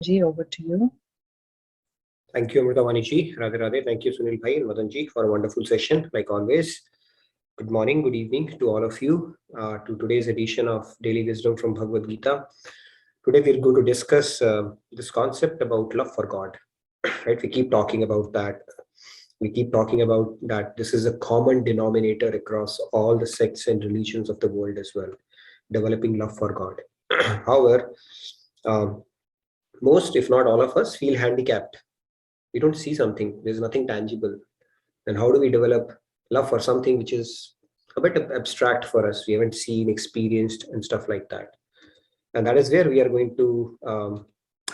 Ji, over to you. Thank you, Amritavani ji. Radhe Radhe. Thank you, Sunil Bhai and Madan ji, for a wonderful session, like always. Good morning, good evening to all of you, to today's edition of Daily Wisdom from Bhagavad Gita. Today, we're going to discuss this concept about love for God. Right? We keep talking about that. We keep talking about that this is a common denominator across all the sects and religions of the world as well, developing love for God. However, um, most, if not all of us, feel handicapped. We don't see something, there's nothing tangible. And how do we develop love for something which is a bit abstract for us? We haven't seen, experienced, and stuff like that. And that is where we are going to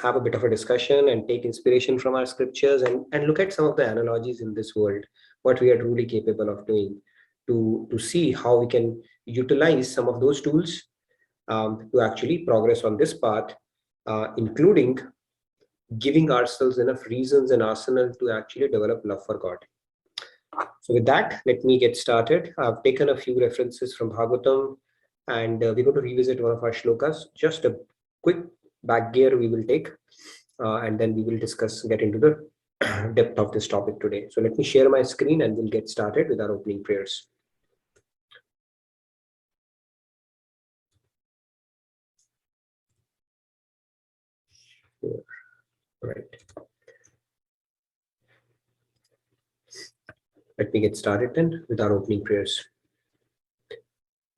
have a bit of a discussion and take inspiration from our scriptures and look at some of the analogies in this world, what we are truly capable of doing, to see how we can utilize some of those tools to actually progress on this path, including giving ourselves enough reasons and arsenal to actually develop love for God. So with that, let me get started. I've taken a few references from Bhagavatam, and we're going to revisit one of our shlokas. Just a quick back gear we will take, and then we will discuss, get into the depth of this topic today. So let me share my screen and we'll get started with our opening prayers. Here. Right. Let me get started then with our opening prayers.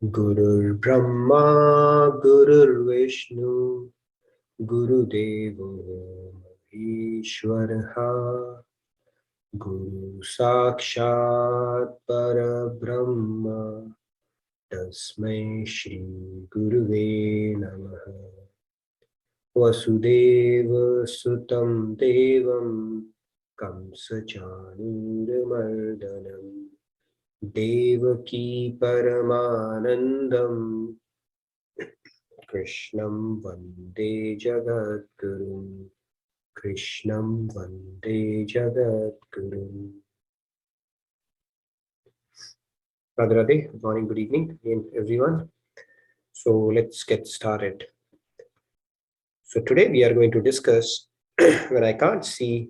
Gurur Brahma, Gurur Vishnu, Guru Devo Ishwaraha, Guru Sakshat Parabrahma, Tasmai Shri Guruve Namaha. Vasudeva Sutam Devam Kamsa Chanuramardanam Devaki Paramanandam Krishnam Vande Jagadguru. Krishnam Vande Jagadguru. Radhe Radhe. Good morning, good evening again, everyone. So let's get started. So today we are going to discuss when I can't see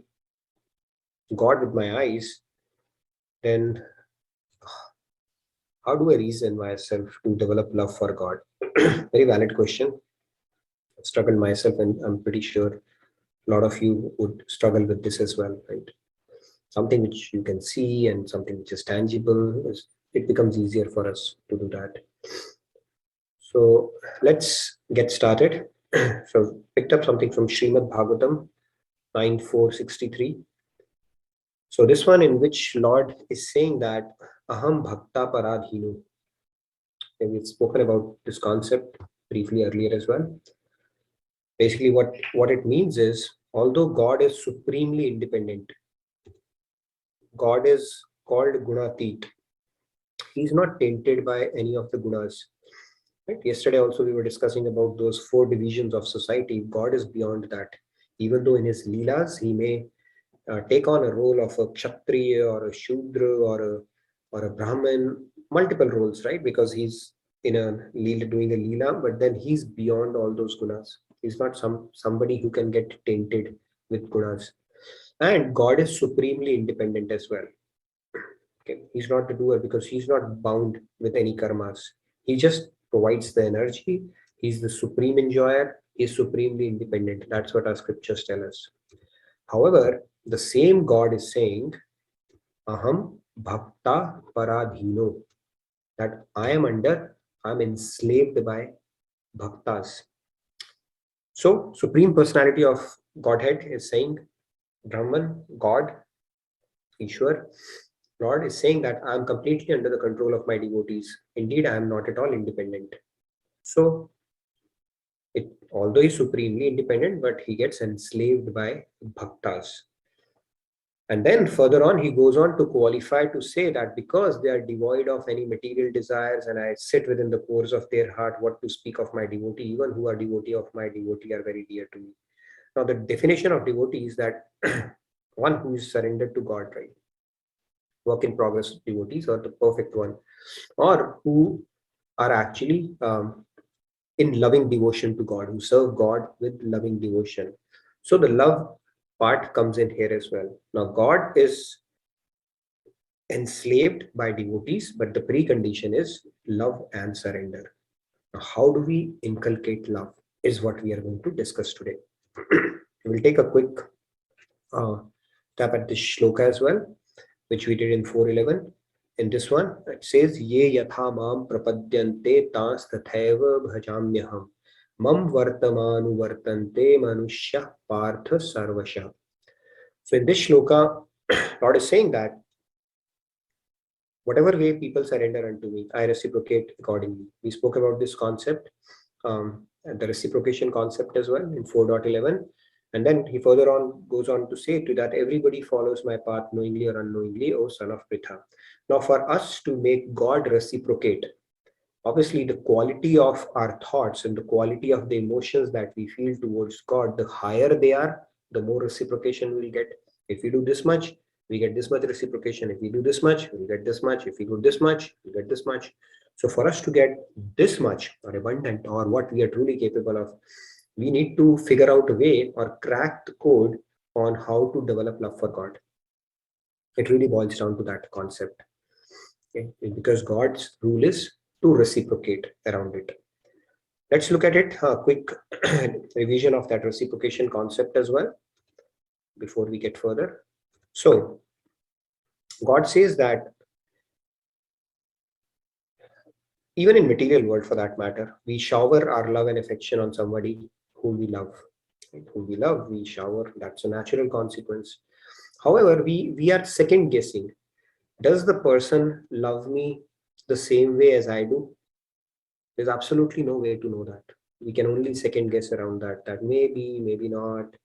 God with my eyes, then how do I reason myself to develop love for God? Very valid question. I've struggled myself, and I'm pretty sure a lot of you would struggle with this as well, right? Something which you can see and something which is tangible, it becomes easier for us to do that. So let's get started. So picked up something from Srimad Bhagavatam 9.4.63. So this one, in which Lord is saying that Aham Bhakta Paradhinu. And we've spoken about this concept briefly earlier as well. Basically, what it means is, although God is supremely independent, God is called Gunatit. He's not tainted by any of the gunas. Right? Yesterday also we were discussing about those 4 divisions of society. God is beyond that. Even though in his leelas he may take on a role of a kshatriya or a shudra or a brahmin, multiple roles, right? Because he's in a leela, doing a leela, but then he's beyond all those gunas. He's not somebody who can get tainted with gunas. And God is supremely independent as well. Okay, he's not the doer because he's not bound with any karmas. He just provides the energy. He's the supreme enjoyer. He's supremely independent. That's what our scriptures tell us. However, the same God is saying, Aham Bhakta Paradhino, that I'm enslaved by bhaktas. So, Supreme Personality of Godhead is saying, Brahman, God, Ishwar, Lord is saying that I am completely under the control of my devotees. Indeed, I am not at all independent. So, although he's supremely independent, but he gets enslaved by bhaktas. And then further on, he goes on to qualify to say that because they are devoid of any material desires and I sit within the pores of their heart, what to speak of my devotee, even who are devotee of my devotee are very dear to me. Now, the definition of devotee is that one who is surrendered to God, right? Work in progress devotees or the perfect one, or who are actually in loving devotion to God, who serve God with loving devotion. So the love part comes in here as well. Now, God is enslaved by devotees, but the precondition is love and surrender. Now, how do we inculcate love is what we are going to discuss today. We'll take a quick uh, tap at this shloka as well, which we did in 411. In this one, it says, Ye yatha mam prapadyante tas tathaiva bhajamyaham mam vartamanu vartante manushya partha sarvasha. So in this shloka, Lord is saying that whatever way people surrender unto me, I reciprocate accordingly. We spoke about this concept, the reciprocation concept as well in 4.11. And then he further on goes on to say to that everybody follows my path knowingly or unknowingly, O son of Pritha. Now, for us to make God reciprocate, obviously the quality of our thoughts and the quality of the emotions that we feel towards God, the higher they are, the more reciprocation we'll get. If we do this much, we get this much reciprocation. If we do this much, we'll get this much. If we do this much, we'll get this much. So for us to get this much or abundant or what we are truly capable of, we need to figure out a way or crack the code on how to develop love for God. It really boils down to that concept. Okay? Because God's rule is to reciprocate around it. Let's look at it, a quick revision of that reciprocation concept as well before we get further. So God says that even in material world for that matter, we shower our love and affection on somebody whom we love. Right? Whom we love, we shower. That's a natural consequence. However, we are second guessing. Does the person love me the same way as I do? There's absolutely no way to know that. We can only second guess around that. That maybe, maybe not.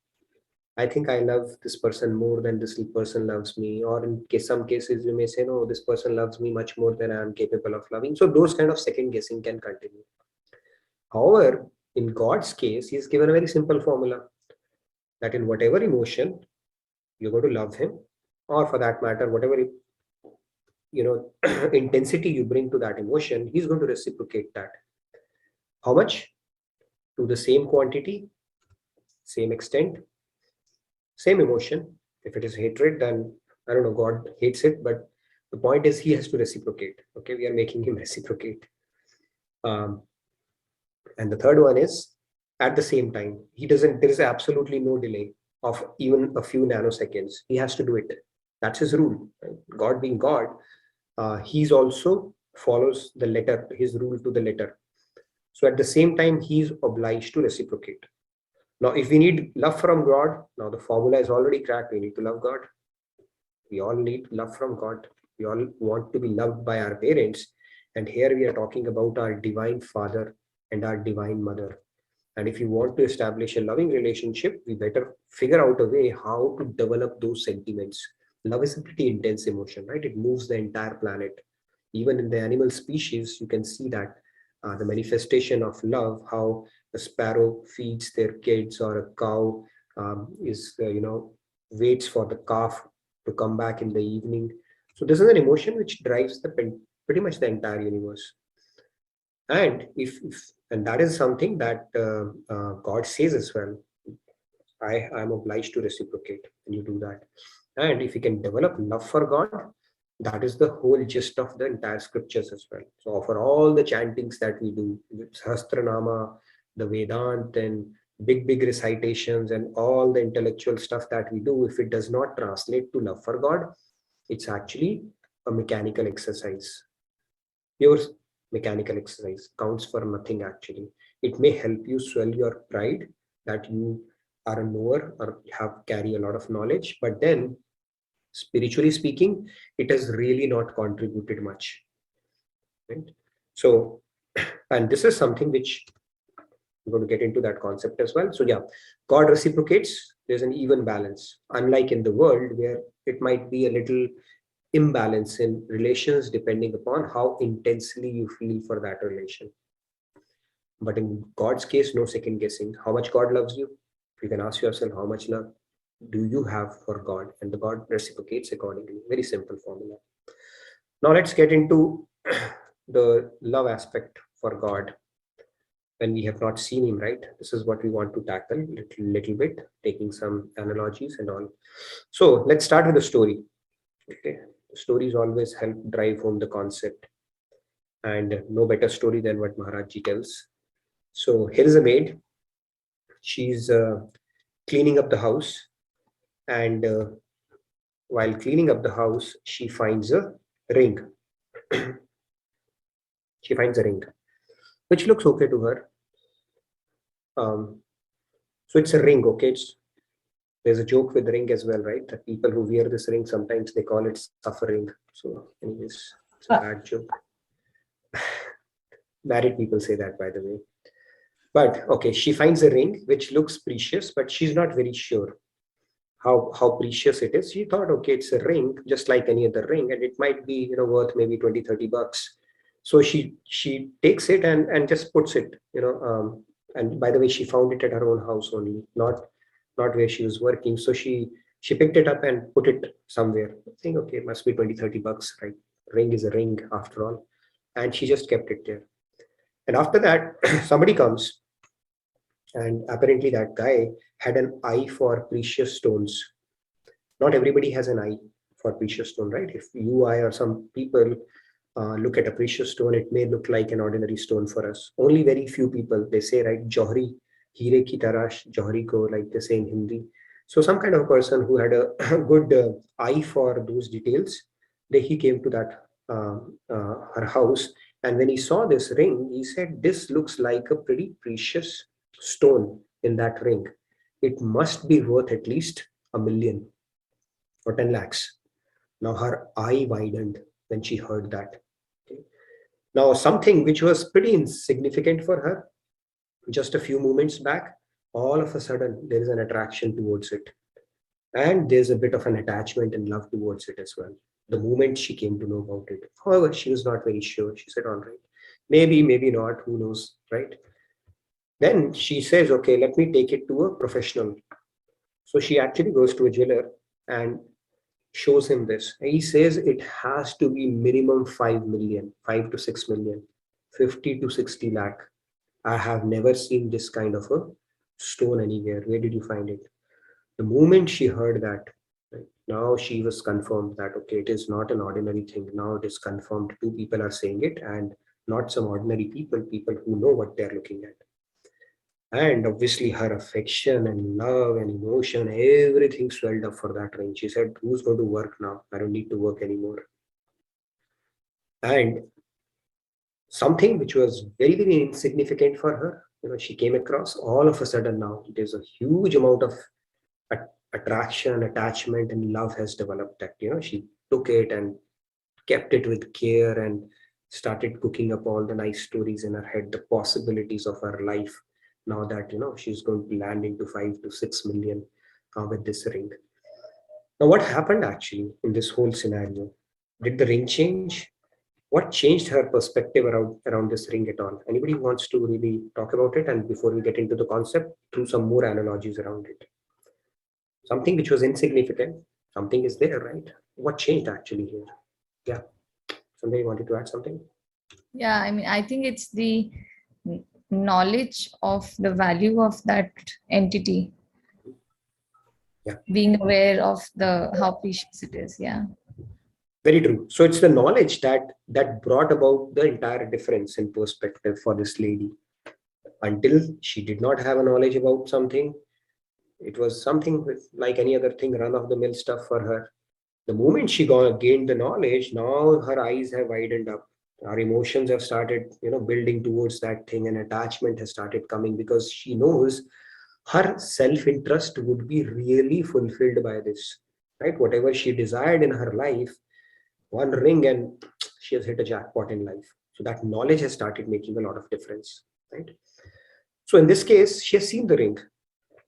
I think I love this person more than this person loves me. Or in some cases, you may say, no, this person loves me much more than I am capable of loving. So those kind of second guessing can continue. However, in God's case, He's given a very simple formula that in whatever emotion you're going to love Him, or for that matter, whatever intensity you bring to that emotion, He's going to reciprocate that. How much? To the same quantity, same extent, same emotion. If it is hatred, then I don't know, God hates it, but the point is He has to reciprocate. Okay, we are making Him reciprocate. Um, and the third one is at the same time, He doesn't, there is absolutely no delay of even a few nanoseconds. He has to do it. That's His rule. Right? God being God, He's also follows the letter, His rule to the letter. So at the same time, He's obliged to reciprocate. Now, if we need love from God, now the formula is already cracked. We need to love God. We all need love from God. We all want to be loved by our parents. And here we are talking about our divine father and our divine mother. And if you want to establish a loving relationship, we better figure out a way how to develop those sentiments. Love is a pretty intense emotion, right? It moves the entire planet. Even in the animal species, you can see that the manifestation of love, how a sparrow feeds their kids or a cow waits for the calf to come back in the evening. So this is an emotion which drives pretty much the entire universe. And and that is something that God says as well. I am obliged to reciprocate when you do that. And if you can develop love for God, that is the whole gist of the entire scriptures as well. So for all the chantings that we do, with Sahasranama, the Vedant, and big recitations and all the intellectual stuff that we do, if it does not translate to love for God, it's actually a mechanical exercise. Pure mechanical exercise counts for nothing actually. It may help you swell your pride that you are a knower or carry a lot of knowledge, but then spiritually speaking, it has really not contributed much. Right? So, and this is something which I'm going to get into that concept as well. So yeah, God reciprocates, there's an even balance. Unlike in the world where it might be a little imbalance in relations depending upon how intensely you feel for that relation. But in God's case, no second guessing. How much God loves you? You can ask yourself, how much love do you have for God? And the God reciprocates accordingly. Very simple formula. Now let's get into the love aspect for God. when we have not seen him, right? This is what we want to tackle little bit, taking some analogies and all. So let's start with the story. Okay, stories always help drive home the concept, and no better story than what Maharaj Ji tells. So here is a maid. She's cleaning up the house, and while cleaning up the house, she finds a ring. She finds a ring, which looks okay to her. So it's a ring, okay? There's a joke with ring as well, right? That people who wear this ring, sometimes they call it suffering. So anyways, it's a bad joke. Married people say that, by the way. But okay, she finds a ring which looks precious, but she's not very sure how precious it is. She thought, okay, it's a ring just like any other ring, and it might be, worth maybe 20-30 bucks. So she takes it and just puts it, and by the way, she found it at her own house only, not where she was working. So she picked it up and put it somewhere, saying, okay, it must be 20-30 bucks, right? Ring is a ring after all. And she just kept it there. And after that, somebody comes, and apparently that guy had an eye for precious stones. Not everybody has an eye for precious stone, right? If you, I, or some people look at a precious stone, it may look like an ordinary stone for us. Only very few people, they say, right, Johri, Hire ki tarash, Johri ko, like they say in Hindi. So some kind of a person who had a good eye for those details, he came to that her house, and when he saw this ring, he said, this looks like a pretty precious stone in that ring. It must be worth at least 1 million or 10 lakhs. Now her eye widened when she heard that. Okay. Now something which was pretty insignificant for her, just a few moments back, all of a sudden there is an attraction towards it. And there's a bit of an attachment and love towards it as well. The moment she came to know about it. However, she was not very sure. She said, all right, maybe not, who knows, right? Then she says, okay, let me take it to a professional. So she actually goes to a jeweler and shows him this. He says it has to be minimum 5 million, 5 to 6 million, 50 to 60 lakh. I have never seen this kind of a stone anywhere. Where did you find it? The moment she heard that, right, now she was confirmed that, okay, it is not an ordinary thing. Now it is confirmed. Two people are saying it, and not some ordinary people who know what they're looking at. And obviously her affection and love and emotion, everything swelled up for that ring. She said, who's going to work now? I don't need to work anymore. And something which was very, very insignificant for her, she came across, all of a sudden now there's a huge amount of attraction, attachment, and love has developed. That, she took it and kept it with care and started cooking up all the nice stories in her head, the possibilities of her life. Now that, she's going to land into 5 to 6 million with this ring. Now, what happened actually in this whole scenario? Did the ring change? What changed her perspective around this ring at all? Anybody wants to really talk about it? And before we get into the concept, through some more analogies around it. Something which was insignificant, something is there, right? What changed actually here? Yeah. Somebody wanted to add something? Yeah, I mean, I think it's the knowledge of the value of that entity. Yeah. Being aware of how precious it is. Yeah. Very true. So it's the knowledge that brought about the entire difference in perspective for this lady. Until she did not have a knowledge about something, it was something like any other thing, run of the mill stuff for her. The moment she gained the knowledge, now her eyes have widened up. Our emotions have started, building towards that thing, and attachment has started coming, because she knows her self-interest would be really fulfilled by this, right? Whatever she desired in her life, one ring, and she has hit a jackpot in life. So that knowledge has started making a lot of difference, right? So in this case, she has seen the ring.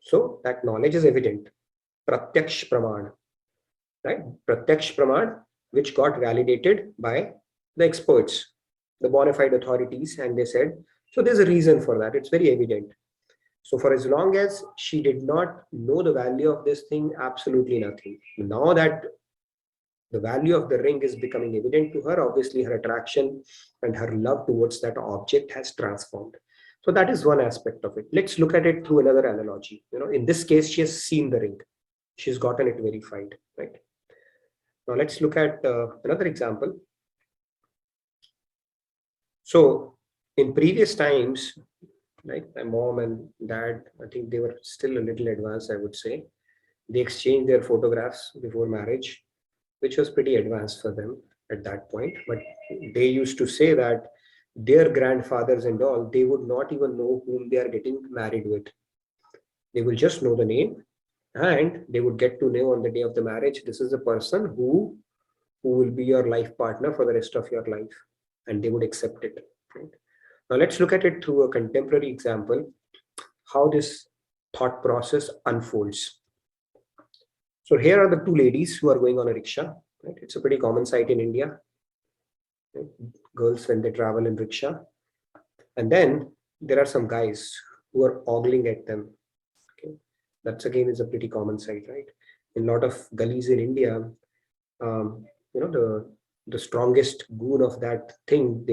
So that knowledge is evident. Pratyaksh praman, right? Pratyaksh praman, which got validated by the experts, the bona fide authorities, and they said, so there's a reason for that. It's very evident. So for as long as she did not know the value of this thing, absolutely nothing. Now that the value of the ring is becoming evident to her, obviously her attraction and her love towards that object has transformed. So that is one aspect of it. Let's look at it through another analogy. In this case, she has seen the ring. She's gotten it verified, right? Now let's look at another example. So in previous times, like my mom and dad, I think they were still a little advanced, I would say. They exchanged their photographs before marriage, which was pretty advanced for them at that point. But they used to say that their grandfathers and all, they would not even know whom they are getting married with. They will just know the name, and they would get to know on the day of the marriage, this is a person who will be your life partner for the rest of your life, and they would accept it. Right? Now let's look at it through a contemporary example, how this thought process unfolds. So here are the two ladies who are going on a rickshaw. Right? It's a pretty common sight in India. Right? Girls when they travel in rickshaw. And then there are some guys who are ogling at them. Okay? That's again is a pretty common sight, right? In a lot of gullies in India, the strongest goon of that thing,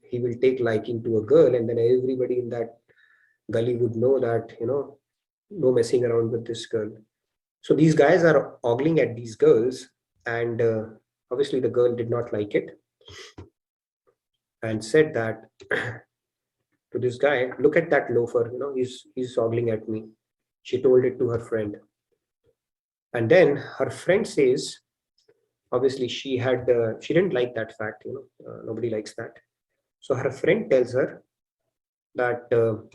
he will take liking to a girl, and then everybody in that gully would know that no messing around with this girl. So these guys are ogling at these girls, and obviously the girl did not like it and said that to this guy, look at that loafer, he's ogling at me. She told it to her friend, and then her friend says, obviously she didn't like that fact, nobody likes that. So her friend tells her that don't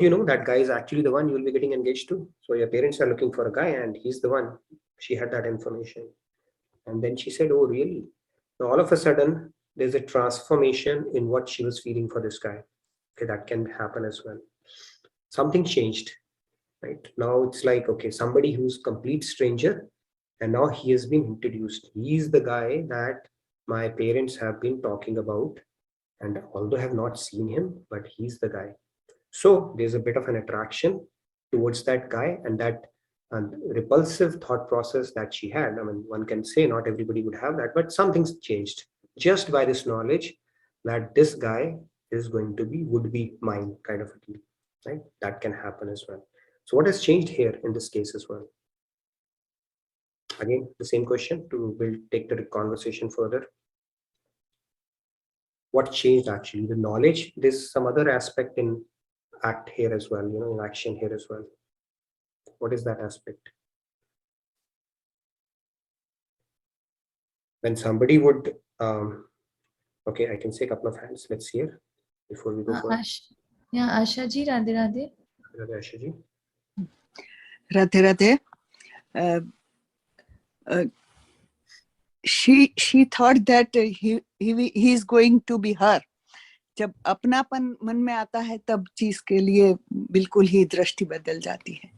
you know that guy is actually the one you will be getting engaged to? So your parents are looking for a guy, and he's the one. She had that information. And then she said, oh, really? Now, all of a sudden, there's a transformation in what she was feeling for this guy. Okay, that can happen as well. Something changed, right? Now it's like, okay, somebody who's complete stranger, and now he has been introduced. He's the guy that my parents have been talking about. And although I have not seen him, but he's the guy. So there's a bit of an attraction towards that guy, and that repulsive thought process that she had. I mean, one can say not everybody would have that, but something's changed just by this knowledge that this guy would be mine, kind of a deal, right? That can happen as well. So what has changed here in this case as well? Again, the same question to take the conversation further. What changed actually? The knowledge. There's some other aspect in act here as well, in action here as well. What is that aspect? When somebody would, okay, I can say a couple of hands. Let's hear before we go further. Asha ji, Radhe Radhe. Radhe, Asha ji. Radhe Radhe. She thought that he is going to be her. जब अपनापन मन में आता है तब चीज के लिए बिल्कुल ही दृष्टि बदल जाती है.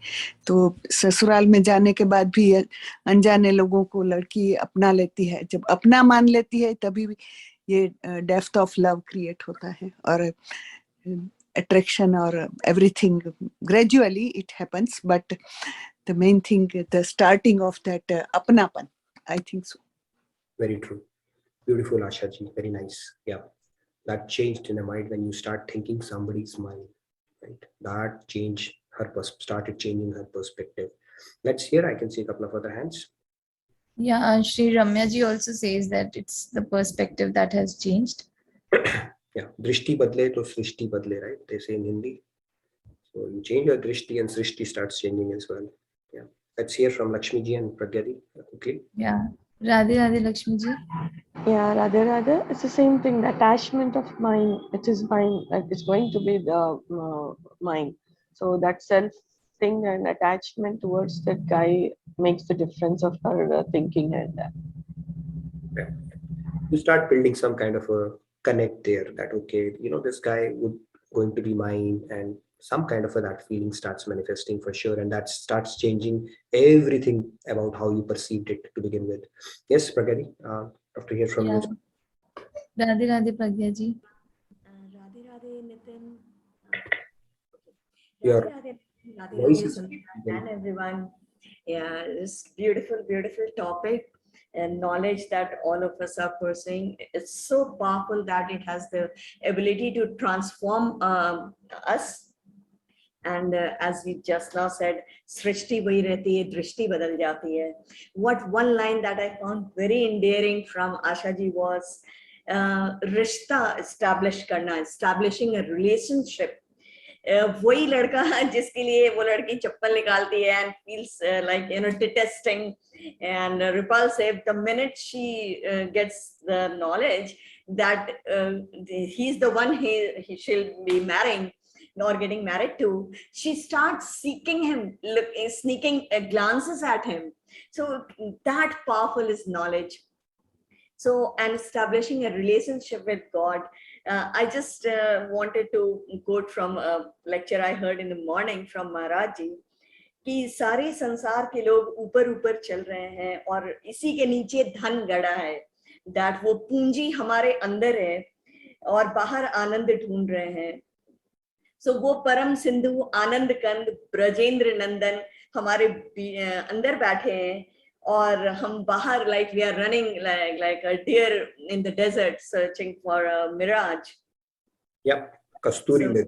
तो ससुराल में जाने के बाद भी अनजाने लोगों को लड़की अपना लेती है. जब अपना मान लेती है तभी ये डेप्थ ऑफ लव क्रिएट होता है और attraction or everything gradually it happens, but the main thing, the starting of that apnapan, I think so. Very true. Beautiful, Asha ji. Very nice. Yeah. That changed in her mind when you start thinking somebody's mind, right? That started changing her perspective. Let's hear. I can see a couple of other hands. Yeah, Shri Ramya ji also says that it's the perspective that has changed. Yeah, drishti badle to srishti badle, right? They say in Hindi. So you change your drishti and srishti starts changing as well. Yeah. Let's hear from Lakshmi ji and Pragya ji quickly. Yeah. Radhe Radhe Lakshmi ji. Yeah, Radhe Radhe. It's the same thing. The attachment of mine, it is mine. Like it's going to be the mine. So that self thing and attachment towards that guy makes the difference of her thinking and. Yeah. You start building some kind of a connect there. That okay, this guy would going to be mine, and some kind of that feeling starts manifesting for sure, and that starts changing everything about how you perceived it to begin with. Yes, Pragya, have to hear from you. Radhe Radhe Pragya ji. Radhe Radhe Nitin. Your Radhe voice is and everyone. Yeah, this beautiful topic. and knowledge that all of us are pursuing. It's so powerful that it has the ability to transform us. And as we just now said, srishti wahi rehti hai, drishti badal jati hai. What one line that I found very endearing from Asha ji was, rishta establishing a relationship. वही लड़का जिसके लिए वो लड़की चप्पल निकालती है and feels like, you know, detesting and repulsive, the minute she gets the knowledge that he's the one she'll be marrying or getting married to, she starts seeking him, sneaking glances at him. So that powerful is knowledge. So, and establishing a relationship with God. I just wanted to quote from a lecture I heard in the morning from Maharaj ji, कि सारे संसार के लोग ऊपर ऊपर चल रहे हैं और इसी के नीचे धन गड़ा है, that वो पूंजी हमारे अंदर है और बाहर आनंद ढूंढ रहे हैं. So वो परम सिंधु आनंद कंद ब्रजेंद्र नंदन हमारे अंदर बैठे हैं और हम बाहर, like we are running like a deer in the desert searching for a mirage. Yep, Kasturi.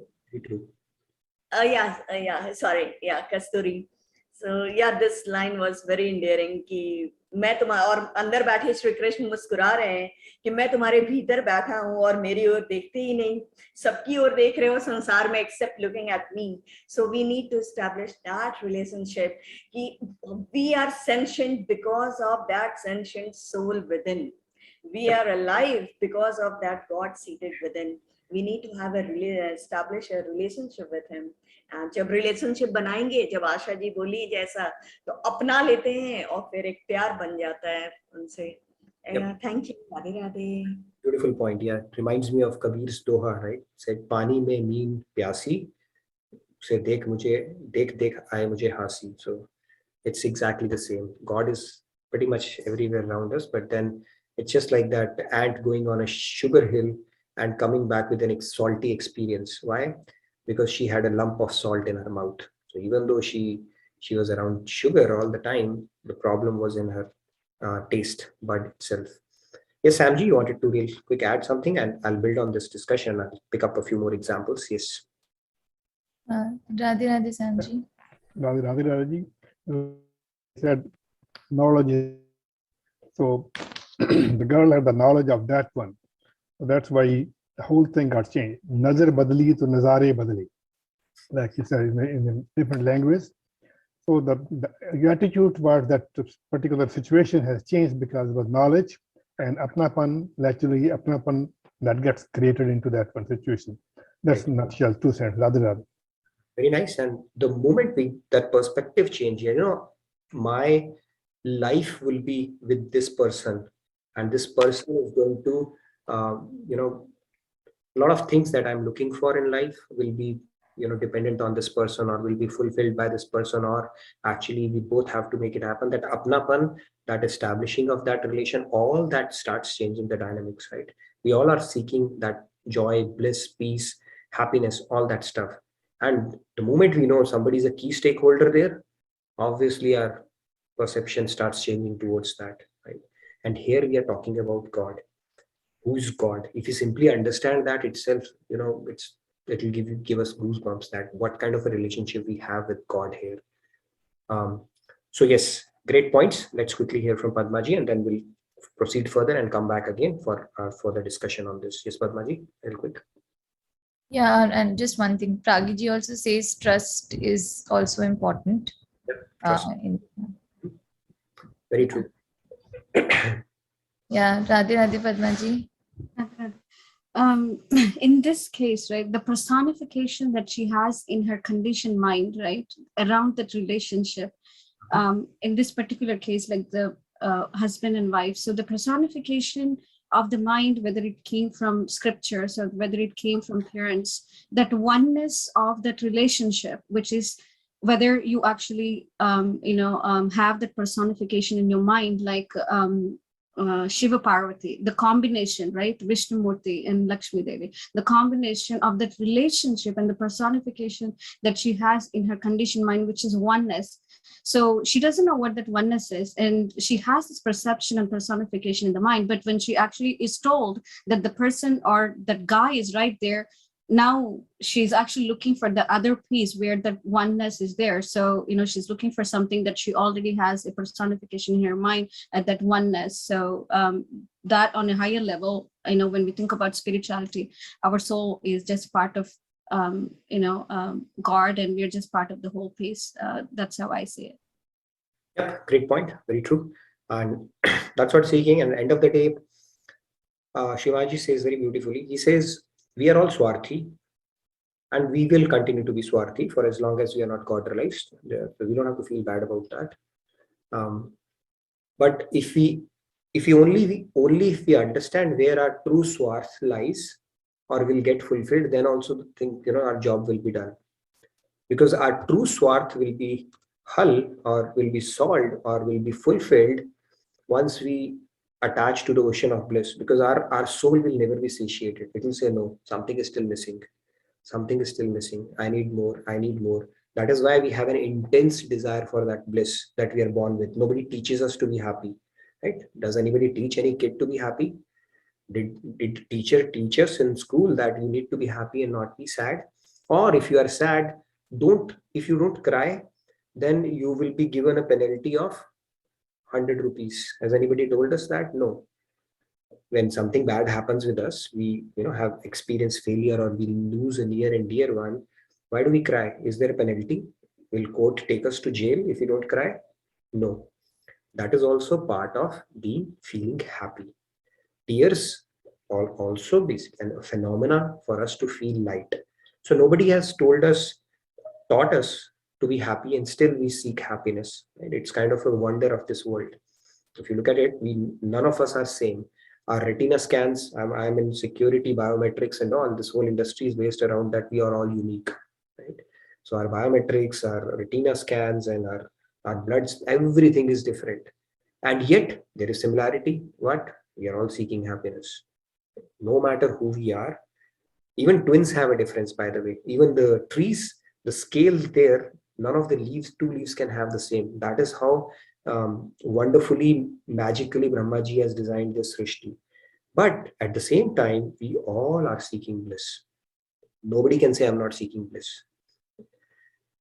Kasturi. So yeah, this line was very endearing कि मैं तुम्हारा, और अंदर बैठे श्री कृष्ण मुस्कुरा रहे हैं कि मैं तुम्हारे भीतर बैठा हूँ और मेरी ओर देखते ही नहीं, सबकी ओर देख रहे हो संसार में except looking at me. So we need to establish that relationship कि we are sentient because of that sentient soul within. We are alive because of that God seated within. We need to have establish a relationship with him. And जब relationship बनाएंगे, जब आशा जी बोली जैसा, तो अपना लेते हैं और फिर एक प्यार बन जाता है उनसे. Thank you. Radhe Radhe. Beautiful point. Yeah, it reminds me of Kabir's Doha, right? Said पानी में नींद प्यासी, से देख देख आए मुझे हासी. So it's exactly the same. God is pretty much everywhere around us, but then it's just like that ant going on a sugar hill and coming back with an salty experience. Why? Because she had a lump of salt in her mouth. So even though she was around sugar all the time, the problem was in her taste bud itself. Yes, Samji, you wanted to real quick add something, and I'll build on this discussion. I'll pick up a few more examples. Yes. Radhe Radhe, Samji. Radhe Radhe ji said knowledge is, so the girl had the knowledge of that one. So that's why the whole thing got changed. Nazar badli to nazare badli, like he said in a different language. So the attitude towards that particular situation has changed because of knowledge and apnapan, naturally apnapan that gets created into that one situation. That's in a nutshell, 2 cents. Radhe Radhe. Very nice. And the moment that perspective change, you know, my life will be with this person, and this person is going to, you know, a lot of things that I'm looking for in life will be, you know, dependent on this person or will be fulfilled by this person, or actually we both have to make it happen. That apnapan, that establishing of that relation, all that starts changing the dynamics, right? We all are seeking that joy, bliss, peace, happiness, all that stuff. And the moment we know somebody is a key stakeholder there, obviously our perception starts changing towards that, right? And here we are talking about God. Who's God? If you simply understand that itself, you know, it will give us goosebumps that what kind of a relationship we have with God here. So yes, great points. Let's quickly hear from Padmaji, and then we'll proceed further and come back again for further discussion on this. Yes, Padmaji, real quick. Yeah, and just one thing, Pragiji also says trust is also important. Yep, very true. Yeah, Radhe Radhe, Padmaji. In this case, right, the personification that she has in her conditioned mind, right, around that relationship, in this particular case, like the husband and wife, so the personification of the mind, whether it came from scriptures or whether it came from parents, that oneness of that relationship, which is whether you actually, have that personification in your mind, like Shiva Parvati, the combination, right? Vishnu Murti and Lakshmi Devi, the combination of that relationship and the personification that she has in her conditioned mind, which is oneness. So she doesn't know what that oneness is, and she has this perception and personification in the mind. But when she actually is told that the person or that guy is right there, now she's actually looking for the other piece where that oneness is there. So, she's looking for something that she already has a personification in her mind at that oneness. So that on a higher level, when we think about spirituality, our soul is just part of, God, and we're just part of the whole piece. That's how I see it. Yeah, great point. Very true. And that's what seeking. And at the end of the day, Shivaji says very beautifully, he says, we are all Swarthi, and we will continue to be Swarthi for as long as we are not God realized. We don't have to feel bad about that. But if we only if we understand where our true Swarth lies or will get fulfilled, then also think, our job will be done. Because our true Swarth will be hull or will be solved or will be fulfilled once we attach to the ocean of bliss, because our soul will never be satiated. It will say, no, something is still missing. Something is still missing. I need more. I need more. That is why we have an intense desire for that bliss that we are born with. Nobody teaches us to be happy, right? Does anybody teach any kid to be happy? Did teacher teach us in school that you need to be happy and not be sad? Or if you are sad, if you don't cry, then you will be given a penalty of 100 rupees. Has anybody told us that? No. When something bad happens with us, we have experienced failure or we lose a near and dear one, why do we cry? Is there a penalty? Will court take us to jail if we don't cry? No. That is also part of feeling happy. Tears are also basically a phenomena for us to feel light. So nobody has taught us to be happy, and still we seek happiness. Right? It's kind of a wonder of this world. If you look at it, none of us are same. Our retina scans, I'm in security, biometrics and all, this whole industry is based around that we are all unique, right? So our biometrics, our retina scans and our bloods, everything is different. And yet there is similarity. What? We are all seeking happiness. No matter who we are. Even twins have a difference, by the way. Even the trees, the scale there, none of the two leaves can have the same. That is how wonderfully, magically Brahmaji has designed this Srishti. But at the same time, we all are seeking bliss. Nobody can say I'm not seeking bliss.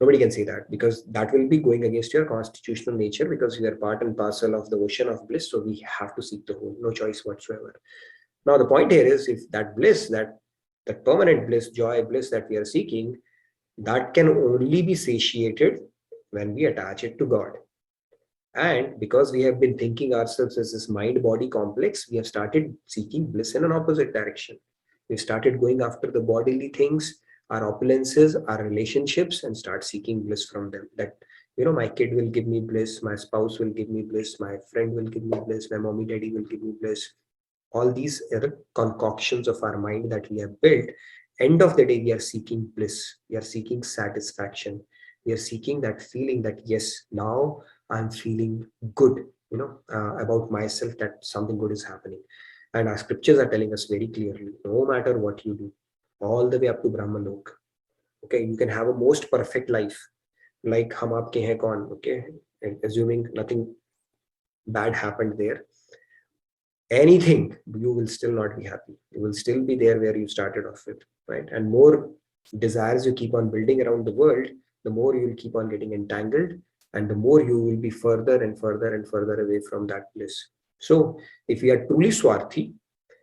Nobody can say that, because that will be going against your constitutional nature, because we are part and parcel of the ocean of bliss. So we have to seek the whole, no choice whatsoever. Now the point here is, if that bliss, that permanent bliss, joy, bliss that we are seeking, that can only be satiated when we attach it to God. And because we have been thinking ourselves as this mind-body complex, we have started seeking bliss in an opposite direction. We've started going after the bodily things, our opulences, our relationships, and start seeking bliss from them. That, my kid will give me bliss, my spouse will give me bliss, my friend will give me bliss, my mommy, daddy will give me bliss. All these are concoctions of our mind that we have built. End of the day, we are seeking bliss. We are seeking satisfaction. We are seeking that feeling that, yes, now I'm feeling good, about myself, that something good is happening. And our scriptures are telling us very clearly, no matter what you do, all the way up to Brahmalok, okay, you can have a most perfect life, like hum aapke hain kaun, okay, and assuming nothing bad happened there. Anything, you will still not be happy. You will still be there where you started off with, right? And more desires you keep on building around the world, the more you will keep on getting entangled, and the more you will be further and further and further away from that bliss. So if we are truly Swarthi,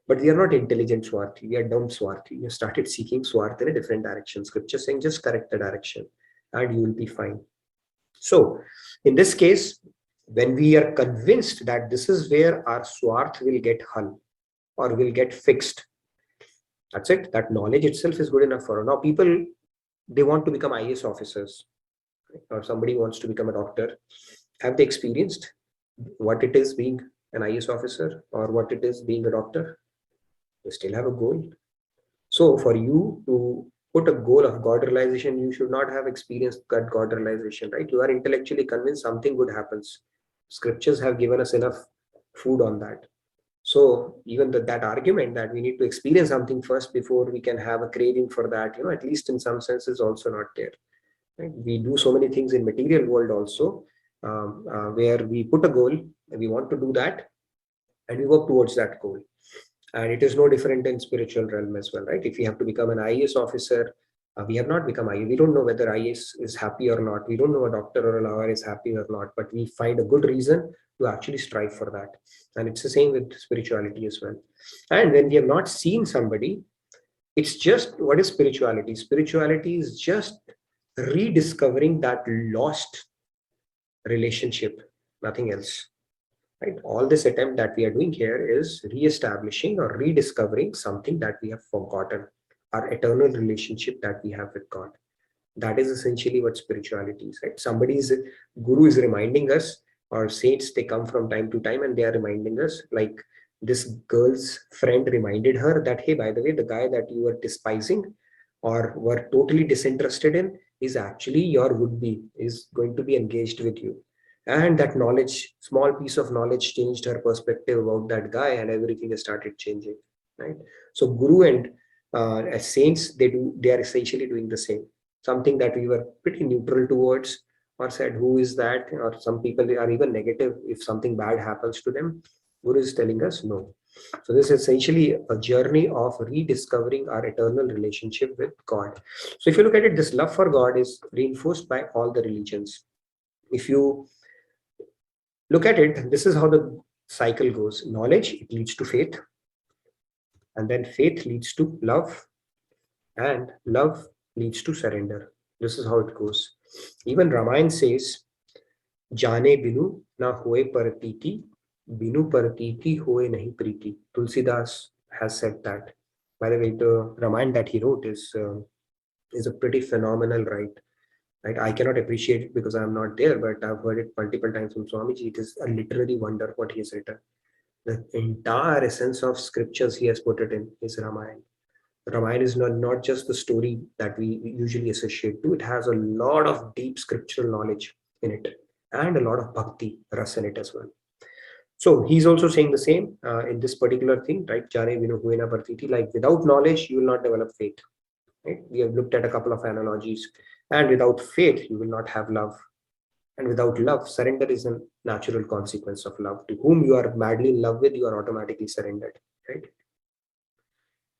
but we are not intelligent Swarthi, we are dumb Swarthi. You started seeking Swarth in a different direction. Scripture saying just correct the direction and you will be fine. So in this case, when we are convinced that this is where our Swarth will get hull or will get fixed, that's it. That knowledge itself is good enough for now. People, they want to become IAS officers, or somebody wants to become a doctor. Have they experienced what it is being an IAS officer or what it is being a doctor? They still have a goal. So for you to put a goal of God realization, you should not have experienced God realization, right? You are intellectually convinced something good happens. Scriptures have given us enough food on that. So even that argument that we need to experience something first before we can have a craving for that, at least in some sense, is also not there. Right? We do so many things in material world also, where we put a goal and we want to do that, and we work towards that goal. And it is no different in spiritual realm as well, right? If we have to become an IAS officer, we have not become IAS. We don't know whether IAS is happy or not. We don't know a doctor or a lawyer is happy or not, but we find a good reason to actually strive for that. And it's the same with spirituality as well. And when we have not seen somebody, it's just, what is spirituality? Spirituality is just rediscovering that lost relationship, nothing else. Right? All this attempt that we are doing here is re-establishing or rediscovering something that we have forgotten, our eternal relationship that we have with God. That is essentially what spirituality is, right? Guru is reminding us, or saints, they come from time to time and they are reminding us, like this girl's friend reminded her that, hey, by the way, the guy that you were despising or were totally disinterested in is actually your would-be, is going to be engaged with you. And that knowledge, small piece of knowledge, changed her perspective about that guy, and everything has started changing, right? So Guru and as saints, they are essentially doing the same. Something that we were pretty neutral towards, or said, who is that? Or some people are even negative if something bad happens to them. Guru is telling us no. So this is essentially a journey of rediscovering our eternal relationship with God. So if you look at it, this love for God is reinforced by all the religions. If you look at it, this is how the cycle goes. Knowledge, it leads to faith, and then faith leads to love, and love leads to surrender. This is how it goes. Even Ramayana says, Jane binu na hoye partiti, binu partiti hoye nahi priti. Tulsidas has said that. By the way, the Ramayana that he wrote is a pretty phenomenal write. Right? I cannot appreciate it because I'm not there, but I've heard it multiple times from Swamiji. It is a literary wonder what he has written. The entire essence of scriptures he has put it in is Ramayana. Ramayana is not just the story that we usually associate to. It has a lot of deep scriptural knowledge in it and a lot of bhakti ras in it as well. So he's also saying the same in this particular thing, right? Jane vinu huena partiti, like without knowledge, you will not develop faith. Right? We have looked at a couple of analogies. And without faith, you will not have love. And without love, surrender is a natural consequence of love. To whom you are madly in love with, you are automatically surrendered, right?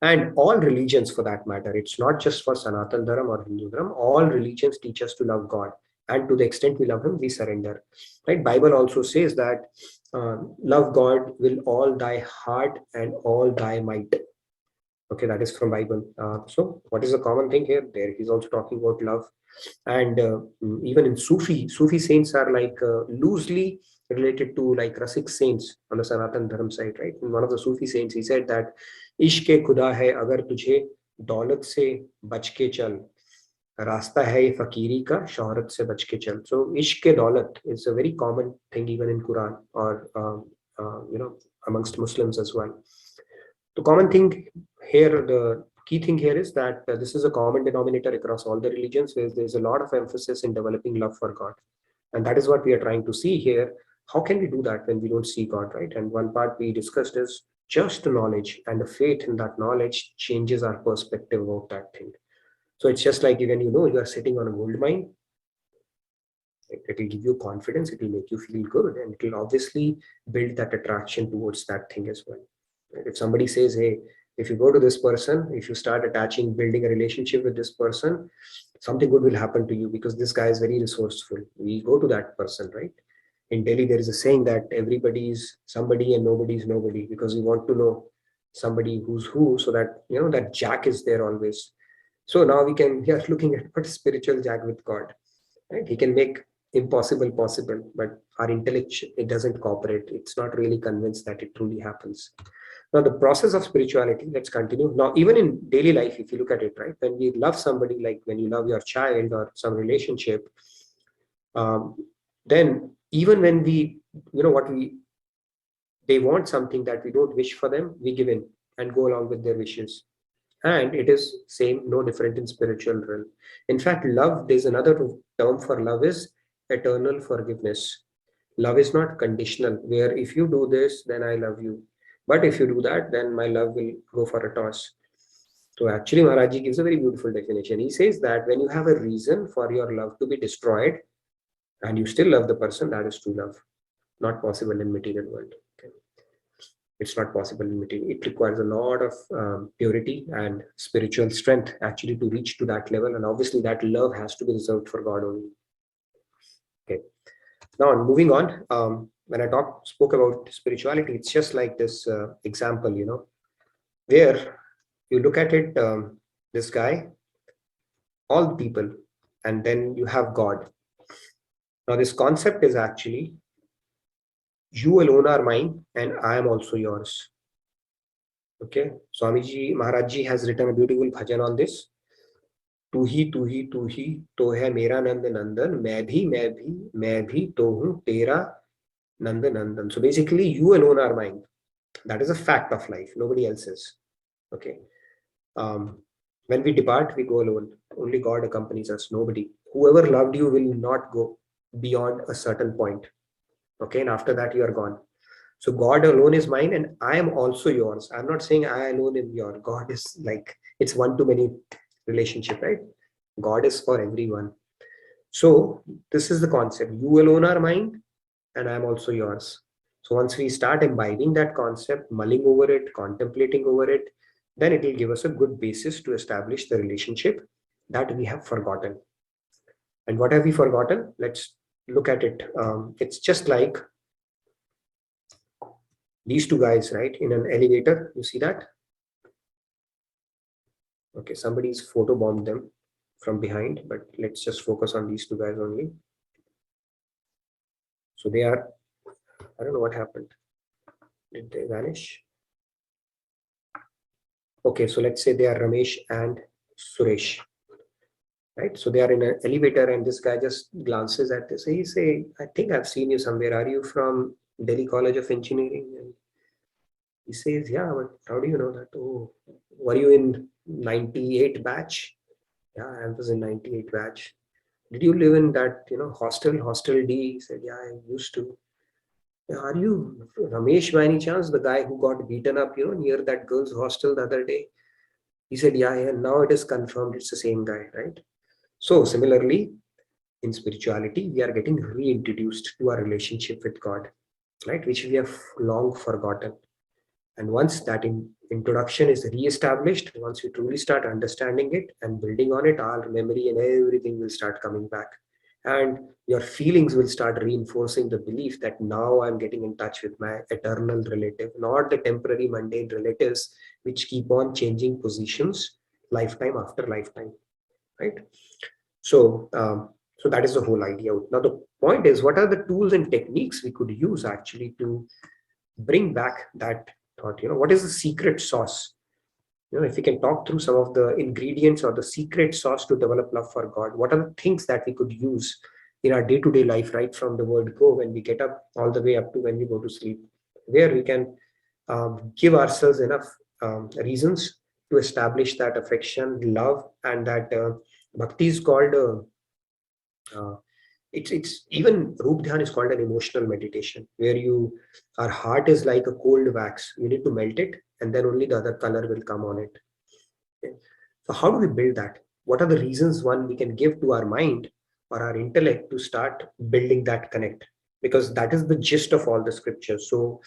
And all religions, for that matter, it's not just for Sanatan Dharam or Hindu Dharam. All religions teach us to love God, and to the extent we love Him, we surrender. Right? Bible also says that love God with all thy heart and all thy might. Okay, that is from Bible. So, what is the common thing here? There, he's also talking about love. And even in Sufi saints are like loosely related to like Rasik saints on the Sanatan Dharam side, right? In one of the Sufi saints, he said that Ishq khuda hai agar tujhe daulat se bach ke chal, rasta hai fakiri ka shohrat se bach ke chal. So ishq daulat is a very common thing even in Quran or amongst Muslims as well. The common thing here, the key thing here is that this is a common denominator across all the religions, where there's a lot of emphasis in developing love for God. And that is what we are trying to see here. How can we do that when we don't see God, right? And one part we discussed is just knowledge, and the faith in that knowledge changes our perspective about that thing. So it's just like when you are sitting on a gold mine, it will give you confidence, it will make you feel good, and it will obviously build that attraction towards that thing as well. If somebody says, hey, if you go to this person, if you start building a relationship with this person, something good will happen to you because this guy is very resourceful. We go to that person, right? In Delhi, there is a saying that everybody is somebody and nobody is nobody, because we want to know somebody who's who, so that, that Jack is there always. So now we are looking at what spiritual Jack with God, right? He can make impossible possible, but our intellect, it doesn't cooperate. It's not really convinced that it truly happens. Now, the process of spirituality, let's continue. Now, even in daily life, if you look at it, right, when we love somebody, like when you love your child or some relationship, then even when they want something that we don't wish for them, we give in and go along with their wishes. And it is same, no different in spiritual realm. In fact, love, there's another term for love is eternal forgiveness. Love is not conditional, where if you do this, then I love you. But if you do that, then my love will go for a toss. So actually, Maharajji gives a very beautiful definition. He says that when you have a reason for your love to be destroyed and you still love the person, that is true love. Not possible in material world. Okay. It's not possible in material. It requires a lot of purity and spiritual strength actually to reach to that level. And obviously that love has to be reserved for God only. Okay. Now moving on, when I spoke about spirituality, it's just like this example, where you look at it, this guy, all the people, and then you have God. Now this concept is actually, you alone are mine and I am also yours. Okay, Swamiji Maharajji has written a beautiful bhajan on this. तू ही तू ही तू ही तो है मेरा नंद नंदन, मैं भी तो हूँ तेरा nand nandan. So basically, you alone are mine. That is a fact of life. Nobody else is. Okay. When we depart, we go alone. Only God accompanies us. Nobody. Whoever loved you will not go beyond a certain point. Okay, and after that, you are gone. So God alone is mine, and I am also yours. I'm not saying I alone am yours. God is like, it's one-to-many relationship, right? God is for everyone. So this is the concept. You alone are mine, and I am also yours. So once we start imbibing that concept, mulling over it, contemplating over it, then it will give us a good basis to establish the relationship that we have forgotten. And what have we forgotten? Let's look at it. It's just like these two guys, right? In an elevator, you see that? Okay, somebody's photobombed them from behind, but let's just focus on these two guys only. So they are, I don't know what happened. Did they vanish? Okay, so let's say they are Ramesh and Suresh, right? So they are in an elevator and this guy just glances at this. He say, I think I've seen you somewhere. Are you from Delhi College of Engineering? And he says, yeah, but how do you know that? Oh, were you in 98 batch? Yeah, I was in 98 batch. Did you live in that, hostel D? He said, yeah, I used to. Are you Ramesh by any chance, the guy who got beaten up, near that girl's hostel the other day? He said, yeah, now it is confirmed it's the same guy, right? So similarly, in spirituality, we are getting reintroduced to our relationship with God, right? Which we have long forgotten. And once that introduction is re-established, once we truly start understanding it and building on it, our memory and everything will start coming back. And your feelings will start reinforcing the belief that now I'm getting in touch with my eternal relative, not the temporary mundane relatives which keep on changing positions lifetime after lifetime, right? So that is the whole idea. Now the point is, what are the tools and techniques we could use actually to bring back that thought? What is the secret sauce? If we can talk through some of the ingredients or the secret sauce to develop love for God, what are the things that we could use in our day-to-day life, right from the word go, when we get up, all the way up to when we go to sleep, where we can give ourselves enough reasons to establish that affection, love, and that bhakti is called, it's even Roop Dhyan is called an emotional meditation, where our heart is like a cold wax. You need to melt it, and then only the other color will come on it. Okay. So how do we build that? What are the reasons we can give to our mind or our intellect to start building that connect? Because that is the gist of all the scriptures. So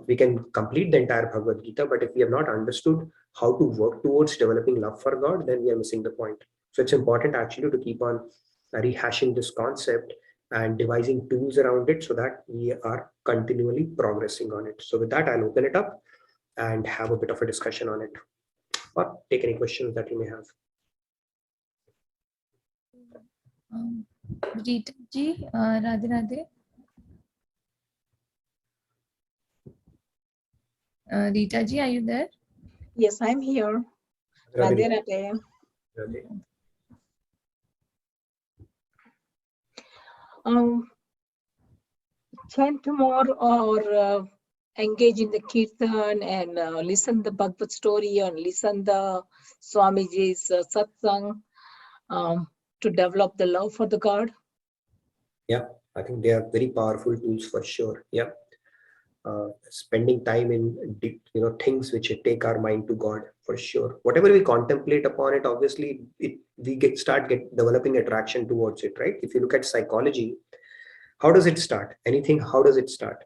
we can complete the entire Bhagavad Gita, but if we have not understood how to work towards developing love for God, then we are missing the point. So it's important actually to keep on rehashing this concept and devising tools around it so that we are continually progressing on it. So with that, I'll open it up and have a bit of a discussion on it, or take any questions that you may have. Rita ji, Radhe Radhe. Rita ji, are you there? Yes, I'm here. Radhe Radhe. Chant more or engage in the kirtan and listen the Bhagavad story and listen the Swamiji's satsang to develop the love for the God. Yeah, I think they are very powerful tools for sure. Yeah. spending time in things which take our mind to God, for sure. Whatever we contemplate upon it, obviously we start developing attraction towards it, right? If you look at psychology, how does it start? Anything, how does it start,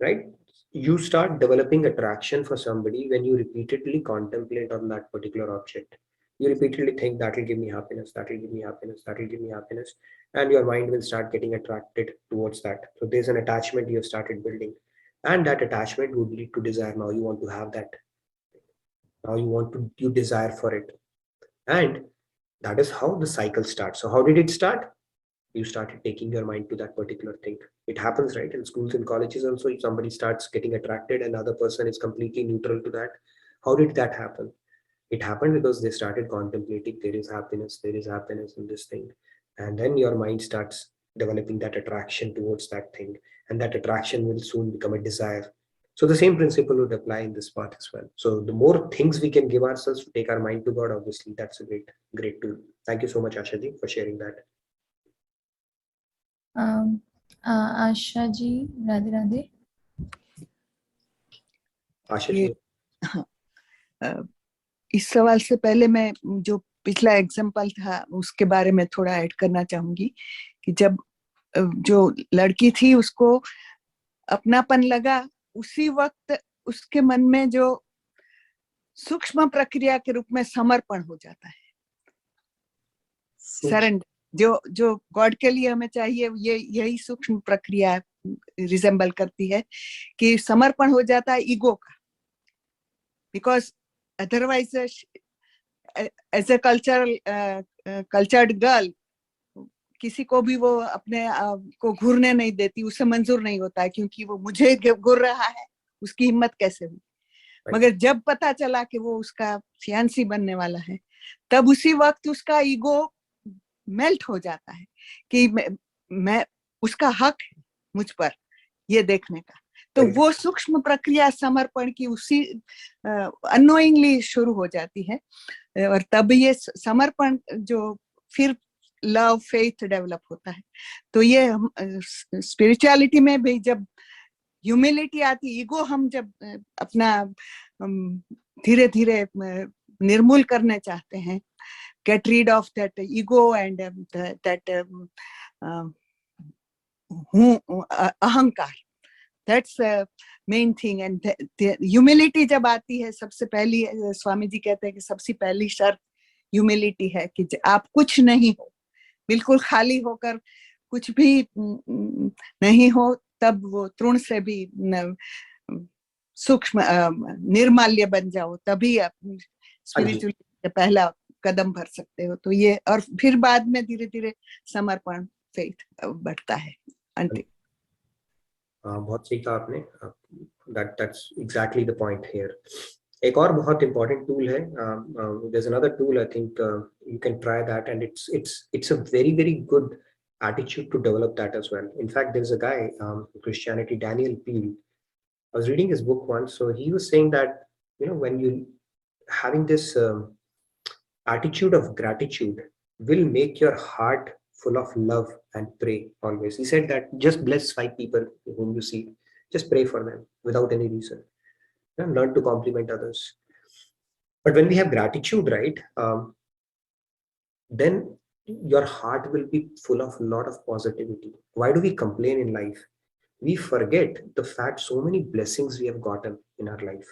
right? You start developing attraction for somebody when you repeatedly contemplate on that particular object. You repeatedly think that will give me happiness, that will give me happiness, that will give me happiness, and your mind will start getting attracted towards that. So there's an attachment you have started building, and that attachment would lead to desire. Now you want to have that. Now you desire for it, and that is how the cycle starts. So how did it start? You started taking your mind to that particular thing. It happens, right? In schools and colleges also, if somebody starts getting attracted and other person is completely neutral to that, how did that happen? It happened because they started contemplating there is happiness in this thing. And then your mind starts developing that attraction towards that thing. And that attraction will soon become a desire. So the same principle would apply in this part as well. So the more things we can give ourselves to take our mind to God, obviously that's a great tool. Thank you so much, Ashaji, for sharing that. Asha ji, Radhe Radhe. Asha ji, इस सवाल से पहले मैं जो पिछला example था उसके बारे में थोड़ा ऐड करना चाहूंगी कि जब जो लड़की थी उसको अपनापन लगा, उसी वक्त उसके मन में जो सूक्ष्म प्रक्रिया के रूप में समर्पण हो जाता है, सरेंडर, जो गॉड के लिए हमें चाहिए, ये यही सूक्ष्म प्रक्रिया रिजेंबल करती है कि समर्पण हो जाता है ईगो का. Because otherwise as a cultured girl किसी को भी वो अपने को घूरने नहीं देती, उसे मंजूर नहीं होता है, क्योंकि वो मुझे घूर रहा है, उसकी हिम्मत कैसे हुई. मगर जब पता चला कि वो उसका फियांसी बनने वाला है, तब उसी वक्त उसका ईगो मेल्ट हो जाता है कि मैं उसका हक है मुझ पर ये देखने का. तो वो सूक्ष्म प्रक्रिया समर्पण की उसी अननोइंगली शुरू हो जाती है. और तब ये समर्पण जो फिर लव फेथ डेवलप होता है. तो ये स्पिरिचुअलिटी में भी जब ह्यूमिलिटी आती, ईगो हम जब अपना धीरे धीरे निर्मूल करने चाहते हैं, get rid of that ego and that ahankar, that's the main thing. And the humility जब आती है, सबसे पहली स्वामी जी कहते हैं कि सबसे पहली शर्त ह्यूमिलिटी है कि आप कुछ नहीं हो, बिल्कुल खाली होकर कुछ भी नहीं हो, तब वो तृण से भी सूक्ष्म निर्माल्य बन जाओ, तभी आप स्पिरिचुअलिटी का पहला कदम भर सकते हो. तो ये, और फिर बाद में धीरे धीरे समर्पण फेथ बढ़ता है अंतिम. बहुत सही कहा आपने. That's exactly the point here. एक और बहुत important tool है. There's another tool, I think you can try that, and it's a very good attitude to develop that as well. In fact, there's a guy, Christianity, Daniel Peel. I was reading his book once, so he was saying that when you having this attitude of gratitude will make your heart full of love and pray always. He said that just bless 5 people whom you see, just pray for them without any reason, and learn to compliment others. But when we have gratitude, right, then your heart will be full of a lot of positivity. Why do we complain in life? We forget the fact so many blessings we have gotten in our life.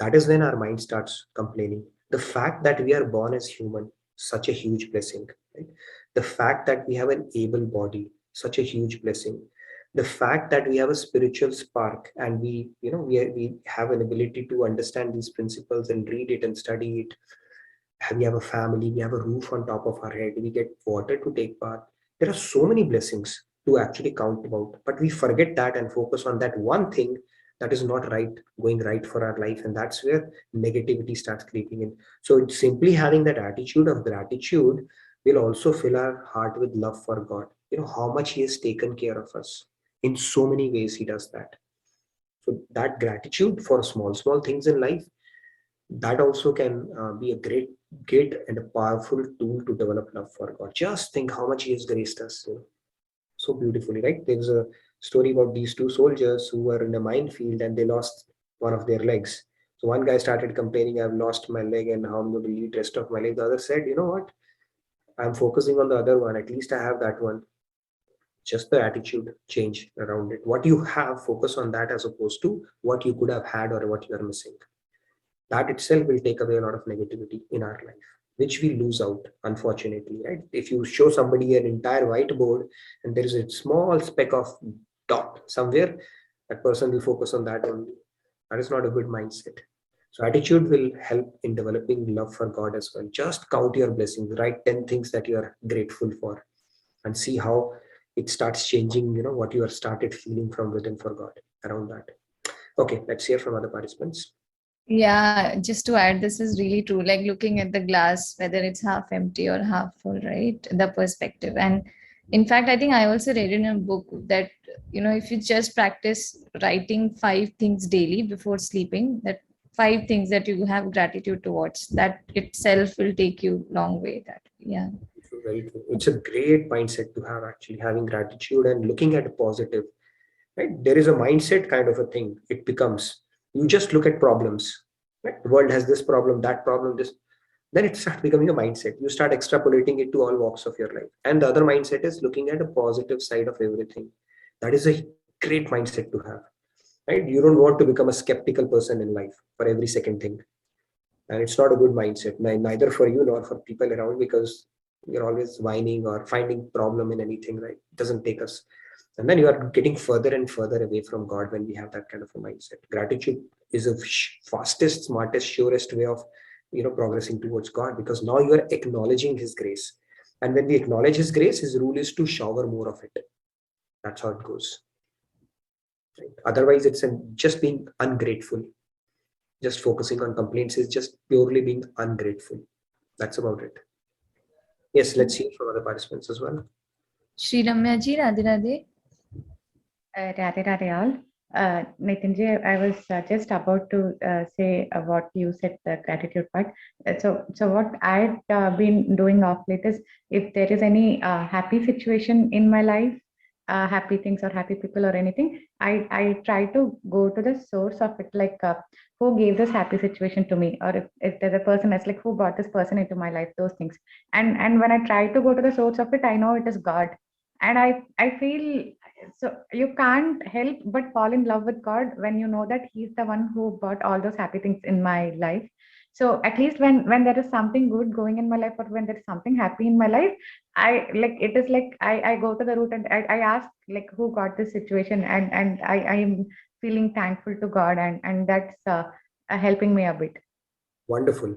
That is when our mind starts complaining. The fact that we are born as human, such a huge blessing, right? The fact that we have an able body, such a huge blessing. The fact that we have a spiritual spark and we have an ability to understand these principles and read it and study it. We have a family, we have a roof on top of our head, we get water to take bath. There are so many blessings to actually count about, but we forget that and focus on that one thing that is not right, going right for our life, and that's where negativity starts creeping in. So simply having that attitude of gratitude will also fill our heart with love for God. How much He has taken care of us in so many ways. He does that. So that gratitude for small things in life, that also can be a great and a powerful tool to develop love for God. Just think how much He has graced us so beautifully, right? There's a story about these two soldiers who were in a minefield and they lost one of their legs. So one guy started complaining, I've lost my leg and how I'm going to lead rest of my life. The other said, you know what? I'm focusing on the other one. At least I have that one. Just the attitude change around it. What you have, focus on that as opposed to what you could have had or what you are missing. That itself will take away a lot of negativity in our life, which we lose out, unfortunately, right? If you show somebody an entire whiteboard and there is a small speck of dot somewhere, that person will focus on that only. That is not a good mindset. So attitude will help in developing love for God as well. Just count your blessings, write 10 things that you are grateful for and see how it starts changing, what you have started feeling from within for God around that. Okay, let's hear from other participants. Yeah, just to add, this is really true. Like looking at the glass, whether it's half empty or half full, right? The perspective. And in fact, I think I also read in a book that, if you just practice writing 5 things daily before sleeping, that 5 things that you have gratitude towards, that itself will take you long way. That, yeah. Very true. It's a great mindset to have, actually, having gratitude and looking at a positive, right? There is a mindset kind of a thing. It becomes, you just look at problems, right? The world has this problem, that problem, this, then it starts becoming a mindset. You start extrapolating it to all walks of your life. And the other mindset is looking at a positive side of everything. That is a great mindset to have, right? You don't want to become a skeptical person in life for every second thing. And it's not a good mindset, neither for you nor for people around, because you're always whining or finding problem in anything, right? It doesn't take us. And then you are getting further and further away from God when we have that kind of a mindset. Gratitude is a fastest, smartest, surest way of progressing towards God, because now you are acknowledging His grace. And when we acknowledge His grace, His rule is to shower more of it. That's how it goes. Right? Otherwise, it's just being ungrateful. Just focusing on complaints is just purely being ungrateful. That's about it. Yes, let's hear from other participants as well. Shri Ramya ji, Radhe Radhe. Radhe Radhe all. Nitinji, I was just about to say what you said, the gratitude part. So what I've been doing of late is, if there is any happy situation in my life, happy things or happy people or anything, I try to go to the source of it, like who gave this happy situation to me, or if there's a person that's like, who brought this person into my life, those things. And when I try to go to the source of it, I know it is God. And I feel, so you can't help but fall in love with God when you know that He's the one who brought all those happy things in my life. So at least when there is something good going in my life, or when there is something happy in my life, I go to the root and I ask, like, who got this situation, and I am feeling thankful to God, and that's helping me a bit. Wonderful.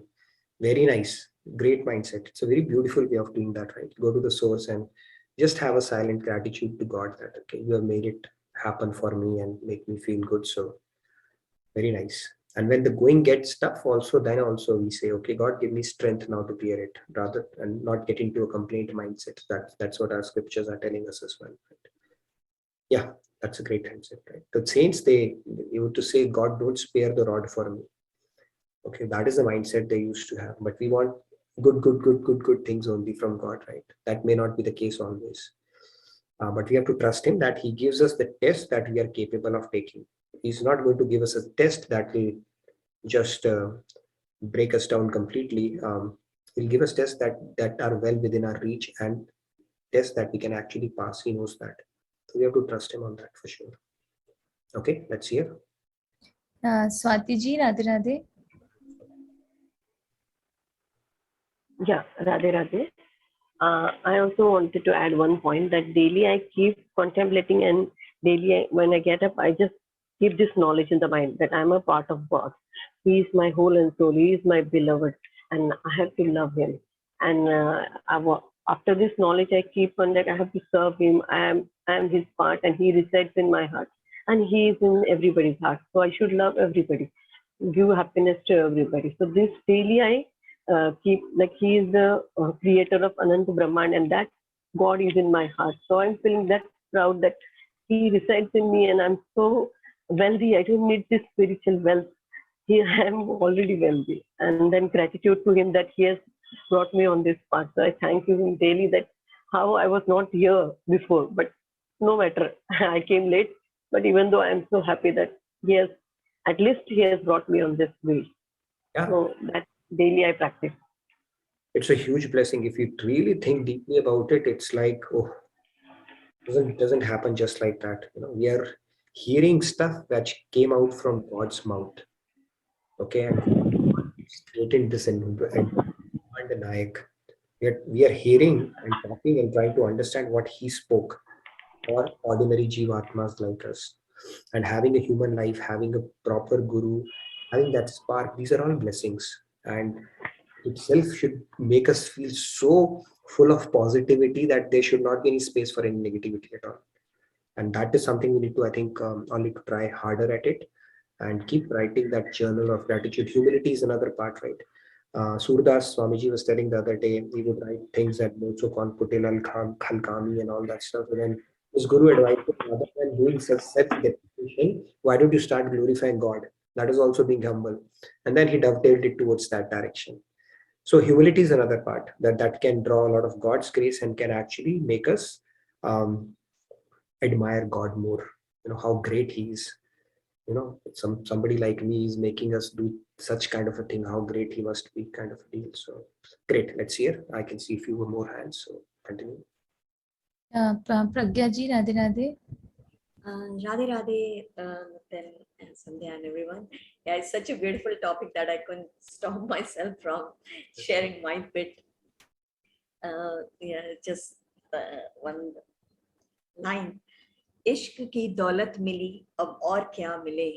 Very nice. Great mindset. It's a very beautiful way of doing that, right? Go to the source and just have a silent gratitude to God that, okay, you have made it happen for me and make me feel good. So very nice. And when the going gets tough also, then also we say, okay, God, give me strength now to clear it, rather, and not get into a complaint mindset. That's what our scriptures are telling us as well. Right? Yeah, that's a great mindset, right? The saints, they used to say, God, don't spare the rod for me. Okay, that is the mindset they used to have. But we want good things only from God, right? That may not be the case always. But we have to trust Him that He gives us the test that we are capable of taking. He's not going to give us a test that will just break us down completely. He'll give us tests that are well within our reach, and tests that we can actually pass. He knows that. So we have to trust Him on that for sure. Okay, let's hear. Swati ji, Radhe Radhe. Yeah, Radhe Radhe. I also wanted to add one point, that daily I keep contemplating, and daily when I get up, I just keep this knowledge in the mind that I'm a part of God. He is my whole and soul. He is my beloved, and I have to love Him. And after this knowledge, I keep on that I have to serve Him. I am His part, and He resides in my heart, and He is in everybody's heart. So I should love everybody, give happiness to everybody. So this daily I keep, like, He is the creator of Ananta Brahman, and that God is in my heart. So I'm feeling that proud that He resides in me, and I'm so wealthy. I don't need this spiritual wealth. I am already wealthy. And then gratitude to Him that He has brought me on this path. So I thank Him daily that how I was not here before, but no matter. I came late, but even though I'm so happy that at least he has brought me on this way. Yeah, So that daily I practice. it's a huge blessing. If you really think deeply about it, it's like, oh, doesn't happen just like that. We are hearing stuff that came out from God's mouth. Okay, and created this and Nayak. We are hearing and talking and trying to understand what he spoke for ordinary Jivatmas like us. And having a human life, having a proper guru, having that spark, these are all blessings. And itself should make us feel so full of positivity that there should not be any space for any negativity at all. And that is something we need to, I think, all need to try harder at it and keep writing that journal of gratitude. Humility is another part, right? Surdas Swamiji was telling the other day, he would write things that Mocho Kon Kutilal Khalkami and all that stuff. And then his guru advised him, rather than doing such dedication, why don't you start glorifying God? That is also being humble. And then he dovetailed it towards that direction. So humility is another part that can draw a lot of God's grace and can actually make us um, admire God more. How great He is. Somebody like me is making us do such kind of a thing. How great He must be, kind of a deal. So great. Let's hear. I can see a few more hands. So continue. Pragya ji, Radhe Radhe. Radhe Radhe, Nitin and Sandhya and everyone. Yeah, it's such a beautiful topic that I couldn't stop myself from sharing my bit. Just one line. इश्क की दौलत मिली अब और क्या मिले,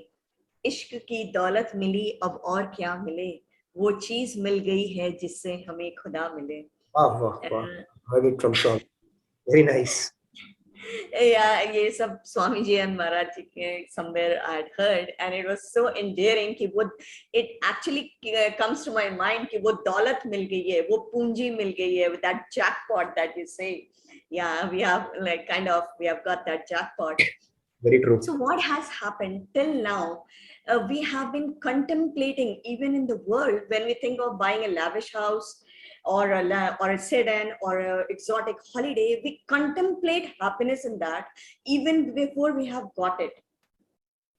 इश्क की दौलत मिली अब और क्या मिले, वो चीज मिल गई है जिससे हमें खुदा मिले. Wow. Heard it from song. Very nice. Yeah, ये सब स्वामी जी and महाराज जी के somewhere I had heard, and it was so endearing कि वो it actually comes to my mind कि वो दौलत मिल गई है, वो पूंजी मिल गई है, with that jackpot that you say. Yeah, we have we have got that jackpot. Very true. So what has happened till now? We have been contemplating, even in the world, when we think of buying a lavish house or a sedan or an exotic holiday, we contemplate happiness in that even before we have got it.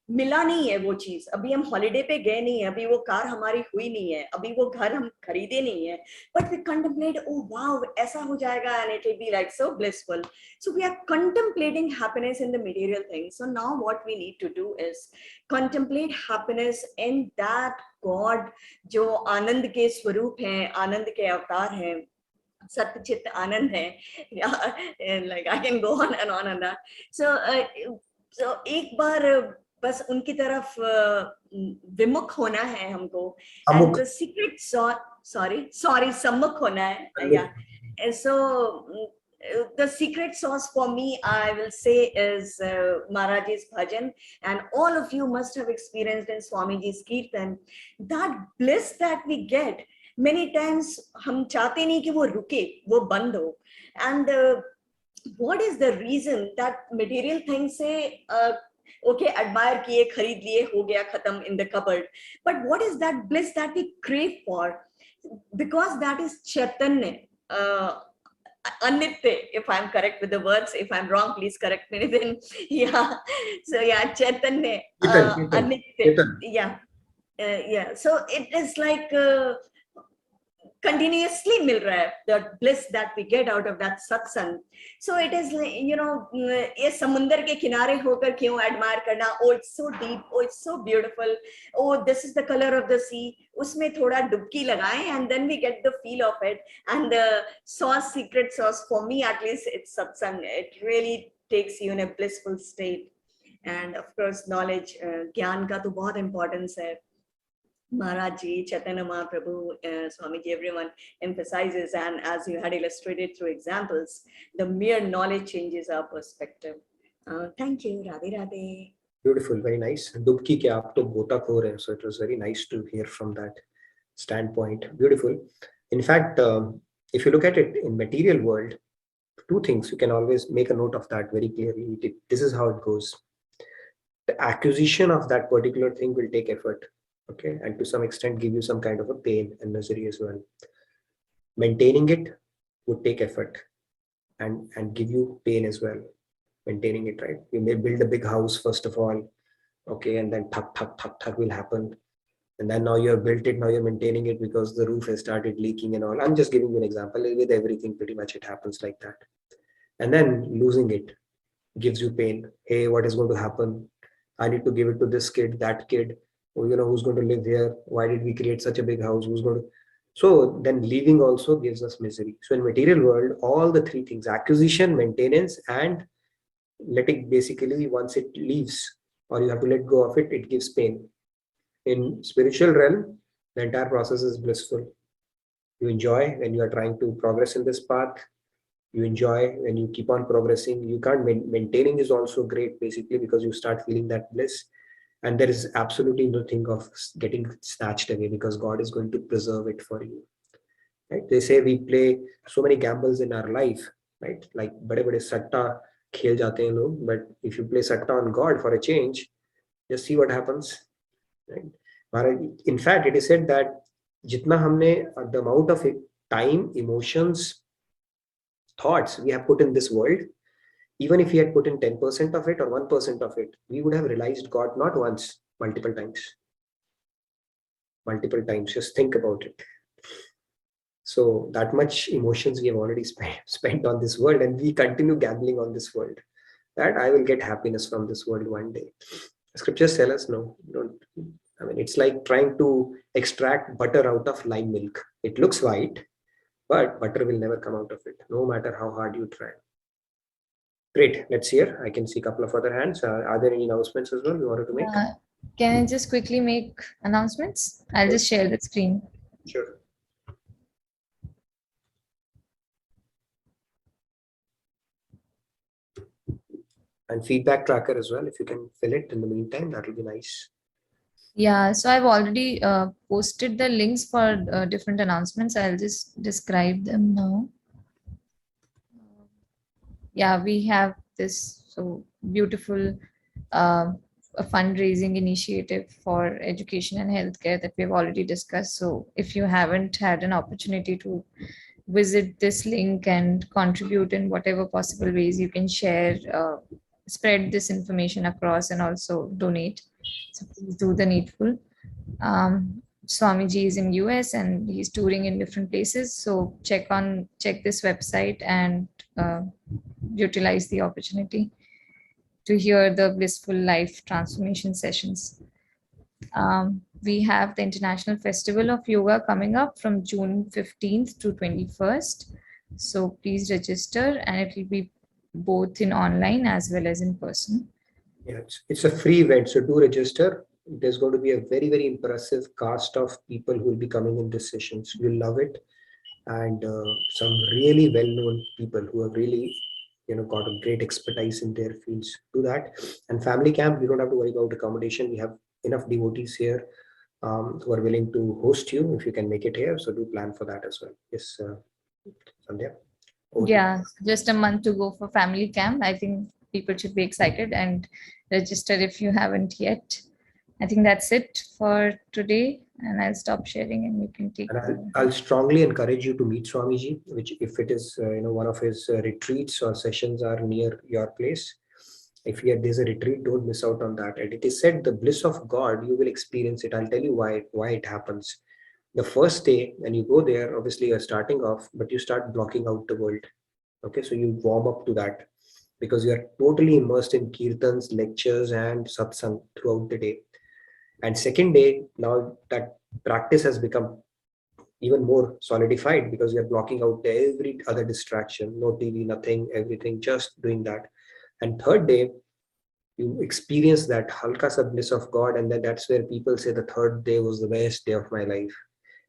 मिला नहीं है वो चीज, अभी हम holiday पे गए नहीं है, अभी वो कार हमारी हुई नहीं है, अभी वो घर हम खरीदे नहीं है, but we contemplate, oh wow, ऐसा हो जाएगा, and it will be like so blissful. So we are contemplating happiness in the material things. So now what we need to do is contemplate happiness in that God जो आनंद के स्वरूप हैं, आनंद के अवतार हैं, सत्यचित आनंद है. Like I can go on and on and that. So एक बार बस उनकी तरफ विमुख होना है हमको. And the secret सम्मुख होना है. Yeah. And so the secret sauce for me, I will say, is Maharaj's bhajan, and all of you must have experienced in Swamiji's kirtan that bliss that we get. Many times हम चाहते नहीं कि वो रुके, वो बंद हो. And what is the reason that material things say okay, admire kiye, kharid liye, ho gaya, khatam, in the cupboard. But what is that bliss that we crave for? Because that is Chaitanya. Anitya, if I'm correct with the words. If I'm wrong, please correct me. Then, yeah. So yeah, Chaitanya. Anitya. Yeah. So it is like continuously mil raha hai, the bliss that we get out of that satsang. So it is, ये समुंदर के किनारे होकर क्यों admire करना, oh it's so deep, oh it's so beautiful, oh this is the color of the sea, उसमें थोड़ा डुबकी लगाएं, and then we get the feel of it. And the secret sauce for me, at least, it's satsang. It really takes you in a blissful state. And of course knowledge, ज्ञान का तो बहुत importance है. Maharaj ji, Chaitanya Mahaprabhu, Swamiji, everyone emphasizes, and as you had illustrated through examples, the mere knowledge changes our perspective. Thank you, Radhe Radhe. Beautiful, very nice. Dubki ke aap to gotakhor hai, so it was very nice to hear from that standpoint. Beautiful. In fact, if you look at it in material world, two things, you can always make a note of that very clearly. This is how it goes. The acquisition of that particular thing will take effort. Okay, and to some extent give you some kind of a pain and misery as well. Maintaining it would take effort and give you pain as well. maintaining it, right? You may build a big house first of all, okay, and then thuk will happen. And then now you have built it, now you're maintaining it because the roof has started leaking and all. I'm just giving you an example. With everything, pretty much it happens like that. And then losing it gives you pain. Hey, what is going to happen? I need to give it to this kid, that kid. Or, who's going to live here? Why did we create such a big house? Who's going to? So then leaving also gives us misery. So in material world, all the three things: acquisition, maintenance, and letting, basically once it leaves or you have to let go of it, it gives pain. In spiritual realm, the entire process is blissful. You enjoy when you are trying to progress in this path. You enjoy when you keep on progressing. You can't maintaining is also great, basically, because you start feeling that bliss. And there is absolutely nothing of getting snatched away, because God is going to preserve it for you, right? They say we play so many gambles in our life, right? Like bade satta khel jate hain log, but if you play satta on God for a change, just see what happens, right? In fact, it is said that jitna humne, the amount of time, emotions, thoughts we have put in this world, even if we had put in 10% of it or 1% of it, we would have realized God not once, multiple times. Multiple times. Just think about it. So that much emotions we have already spent on this world, and we continue gambling on this world, that I will get happiness from this world one day. Scriptures tell us no, don't. I mean, it's like trying to extract butter out of lime milk. It looks white, but butter will never come out of it, no matter how hard you try. Great, let's hear. I can see a couple of other hands. Are there any announcements as well you wanted to make? Can I just quickly make announcements? I'll just share the screen. Sure. And feedback tracker as well. If you can fill it in the meantime, that will be nice. Yeah, so I've already posted the links for different announcements. I'll just describe them now. Yeah, we have this so beautiful a fundraising initiative for education and healthcare that we've already discussed. So if you haven't had an opportunity to visit this link and contribute in whatever possible ways you can share, spread this information across and also donate. So please do the needful. Swamiji is in US and he's touring in different places. So check this website and utilize the opportunity to hear the blissful life transformation sessions. We have the International Festival of Yoga coming up from June 15th to 21st. So please register, and it will be both in online as well as in person. Yeah, it's a free event, so do register. There's going to be a very, very impressive cast of people who will be coming in this sessions. You'll love it. And some really well-known people who have really got a great expertise in their fields do that. And family camp, you don't have to worry about accommodation. We have enough devotees here who are willing to host you if you can make it here. So do plan for that as well. Yes, Sandhya. Yeah, just a month to go for family camp. I think people should be excited and register if you haven't yet. I think that's it for today, and I'll stop sharing and you can take. And I'll strongly encourage you to meet Swamiji, which if it is one of his retreats or sessions are near your place. If there's a retreat, don't miss out on that. And it is said the bliss of God, you will experience it. I'll tell you why it happens. The first day when you go there, obviously you're starting off, but you start blocking out the world. Okay, so you warm up to that because you are totally immersed in kirtans, lectures, and satsang throughout the day. And second day, now that practice has become even more solidified because you're blocking out every other distraction, no TV, nothing, everything, just doing that. And third day, you experience that halka sa bliss of God, and then that's where people say the third day was the best day of my life.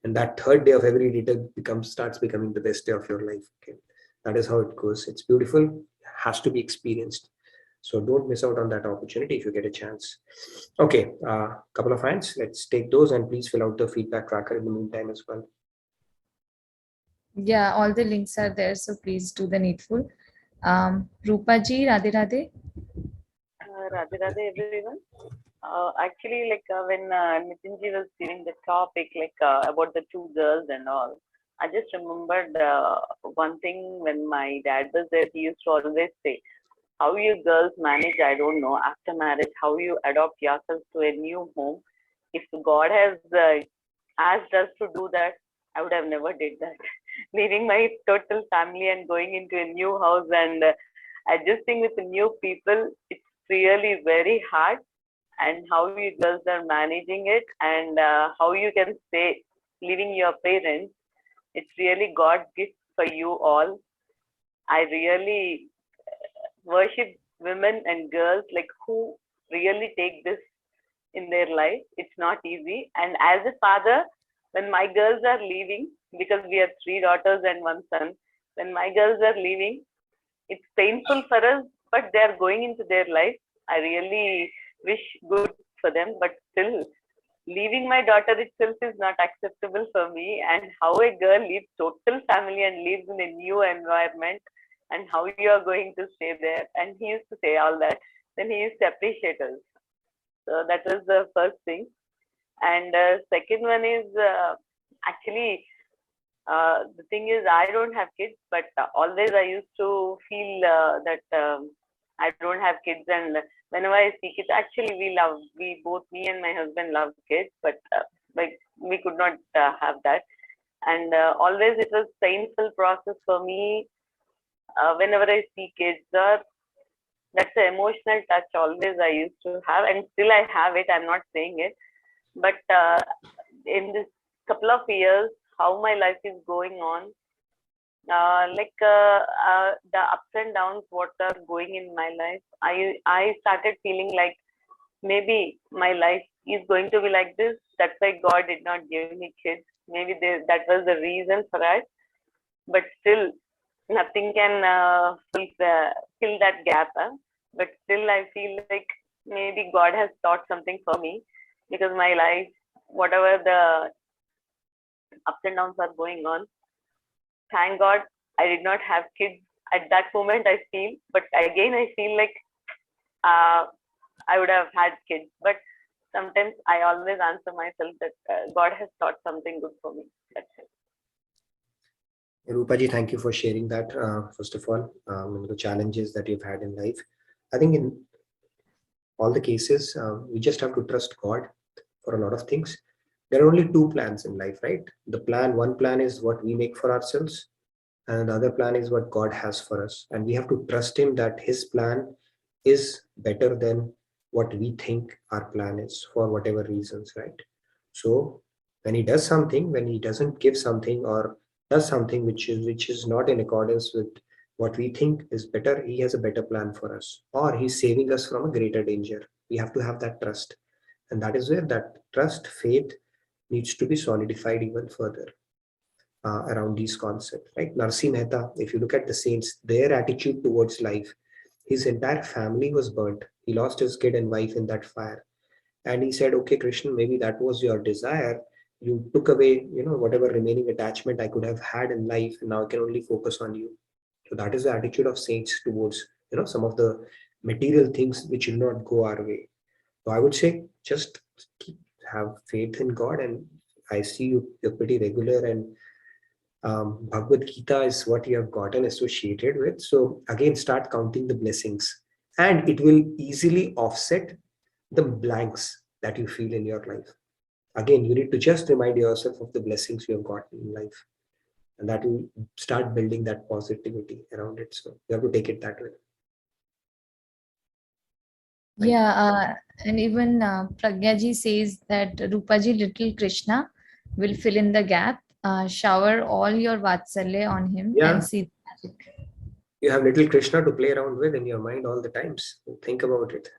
And that third day of every day starts becoming the best day of your life. Okay, that is how it goes. It's beautiful, has to be experienced. So don't miss out on that opportunity if you get a chance. Okay, couple of hands. Let's take those and please fill out the feedback tracker in the meantime as well. Yeah, all the links are there, so please do the needful. Rupa ji, Radhe Radhe. Radhe Radhe everyone. Actually, when Nitinji was giving the topic, about the two girls and all, I just remembered one thing when my dad was there. He used to always say, how you girls manage, I don't know, after marriage, how you adopt yourselves to a new home. If God has asked us to do that, I would have never did that. Leaving my total family and going into a new house and adjusting with new people, it's really very hard. And how you girls are managing it, and how you can say leaving your parents, it's really God's gift for you all. I really worship women and girls like who really take this in their life. It's not easy. And as a father, when my girls are leaving, because we have 3 daughters and 1 son, when my girls are leaving, it's painful for us, but they are going into their life. I really wish good for them, but still, leaving my daughter itself is not acceptable for me. And how a girl leaves total family and lives in a new environment, and how you are going to stay there. And he used to say all that. Then he used to appreciate us. So that was the first thing. And second one is actually the thing is I don't have kids, but always I used to feel that I don't have kids, and whenever I see kids, actually we both, me and my husband, love kids, but like we could not have that, and always it was painful process for me whenever I see kids. That's the emotional touch always I used to have, and still I have it. I'm not saying it, but in this couple of years, how my life is going on, the ups and downs, what are going in my life, I started feeling like maybe my life is going to be like this. That's why God did not give me kids. Maybe that was the reason for it. But still, nothing can fill that gap. But still, I feel like maybe God has taught something for me, because my life, whatever the ups and downs are going on, thank God I did not have kids at that moment, I feel. But again, I feel like I would have had kids. But sometimes I always answer myself that God has taught something good for me. That's it. Rupaji, thank you for sharing that. First of all, the challenges that you've had in life. I think in all the cases, we just have to trust God for a lot of things. There are only 2 plans in life, right? One plan is what we make for ourselves, and the other plan is what God has for us. And we have to trust Him that His plan is better than what we think our plan is, for whatever reasons, right? So when He does something, when He doesn't give something or does something which is not in accordance with what we think is better, He has a better plan for us, or He's saving us from a greater danger. We have to have that trust, and that is where that trust, faith, needs to be solidified even further around these concepts, right? Narsi Mehta, if you look at the saints, their attitude towards life, his entire family was burnt. He lost his kid and wife in that fire, and he said, okay, Krishna, maybe that was your desire. You took away, whatever remaining attachment I could have had in life, and now I can only focus on you. So that is the attitude of saints towards, some of the material things which will not go our way. So I would say just have faith in God, and I see you're pretty regular, and Bhagavad Gita is what you have gotten associated with. So again, start counting the blessings, and it will easily offset the blanks that you feel in your life. Again, you need to just remind yourself of the blessings you have gotten in life, and that will start building that positivity around it. So you have to take it that way. Yeah, and even Pragyaji says that Rupaji, little Krishna, will fill in the gap. Shower all your Vatsalya on him and see the magic. You have little Krishna to play around with in your mind all the times. Think about it.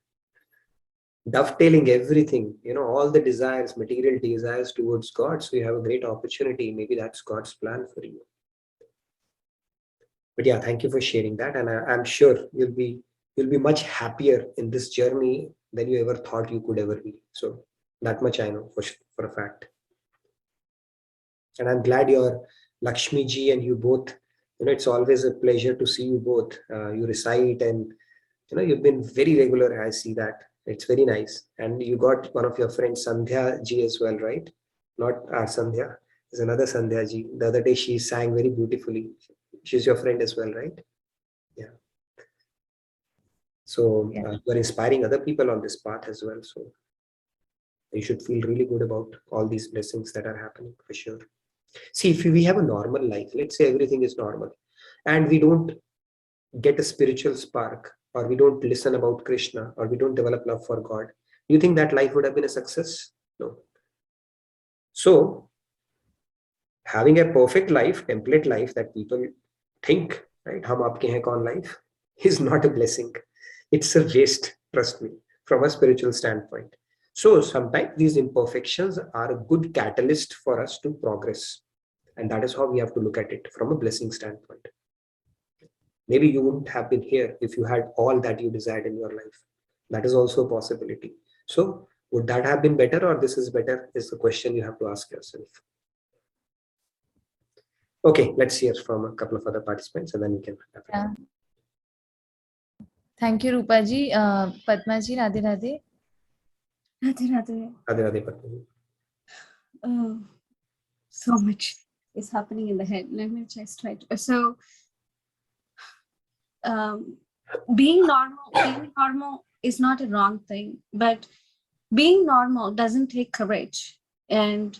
Dovetailing everything, all the desires, material desires towards God. So you have a great opportunity. Maybe that's God's plan for you. But yeah, thank you for sharing that. And I'm sure you'll be much happier in this journey than you ever thought you could ever be. So that much I know for a fact. And I'm glad you're Lakshmi ji and you both, it's always a pleasure to see you both. You recite, and you've been very regular. I see that. It's very nice. And you got one of your friends, Sandhya ji, as well, right? Not our Sandhya. There's another Sandhya ji. The other day she sang very beautifully. She's your friend as well, right? Yeah. So Yeah. you are inspiring other people on this path as well. So you should feel really good about all these blessings that are happening for sure. See, if we have a normal life, let's say everything is normal, and we don't get a spiritual spark, or we don't listen about Krishna, or we don't develop love for God, do you think that life would have been a success? No. So having a perfect life, template life that people think, right, hum aapke hain kaun life, is not a blessing. It's a waste, trust me, from a spiritual standpoint. So sometimes these imperfections are a good catalyst for us to progress. And that is how we have to look at it from a blessing standpoint. Maybe you wouldn't have been here if you had all that you desired in your life. That is also a possibility. So would that have been better, or this is better, is the question you have to ask yourself. Okay, let's hear from a couple of other participants and then we can wrap it up. Yeah. Thank you, Rupaji. Padmaji, Radhe Radhe. Radhe Radhe. Radhe Radhe, Padmaji. Oh, so much is happening in the head. Let me just try to. So, being normal is not a wrong thing, but being normal doesn't take courage. And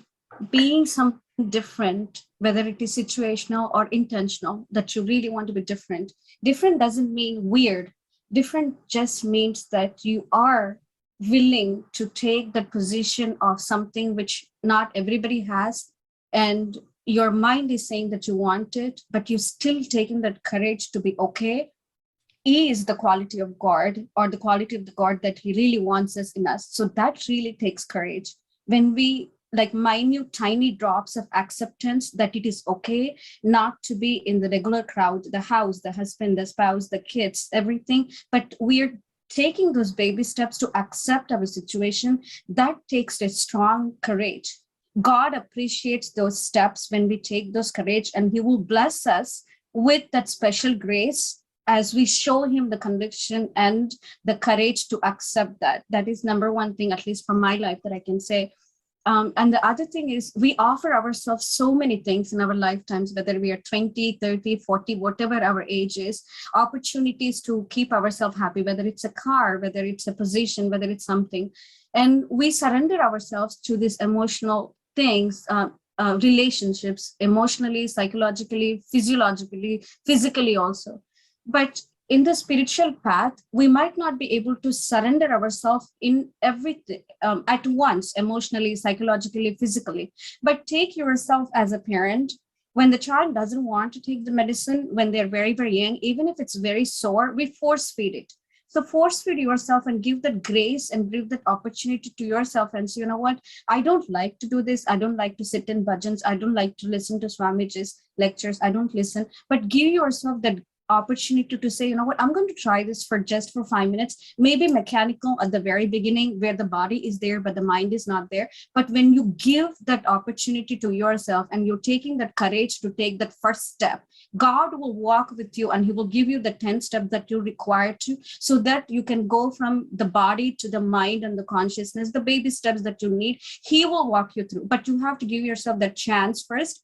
being something different, whether it is situational or intentional, that you really want to be different. Different doesn't mean weird. Different just means that you are willing to take the position of something which not everybody has, and your mind is saying that you want it, but you're still taking that courage to be okay, is the quality of God, or the quality of the God that he really wants us in us. So that really takes courage. When we like minute, tiny drops of acceptance that it is okay not to be in the regular crowd, the house, the husband, the spouse, the kids, everything, but we're taking those baby steps to accept our situation, that takes a strong courage. God appreciates those steps when we take those courage, and he will bless us with that special grace as we show him the conviction and the courage to accept that. That is number one thing, at least from my life, that I can say. And the other thing is, we offer ourselves so many things in our lifetimes, whether we are 20, 30, 40, whatever our age is, opportunities to keep ourselves happy, whether it's a car, whether it's a position, whether it's something. And we surrender ourselves to these emotional things, relationships, emotionally, psychologically, physiologically, physically also. But in the spiritual path, we might not be able to surrender ourselves in everything at once, emotionally, psychologically, physically. But take yourself as a parent. When the child doesn't want to take the medicine when they're very, very young, even if it's very sore, we force feed it. So force feed yourself and give that grace and give that opportunity to yourself and say, you know what, I don't like to do this. I don't like to sit in bhajans. I don't like to listen to Swamiji's lectures. I don't listen, but give yourself that opportunity to say, you know what, I'm going to try this for 5 minutes, maybe mechanical at the very beginning where the body is there, but the mind is not there. But when you give that opportunity to yourself and you're taking that courage to take that first step, God will walk with you and he will give you the 10 steps that you require to, so that you can go from the body to the mind and the consciousness, the baby steps that you need, he will walk you through. But you have to give yourself that chance first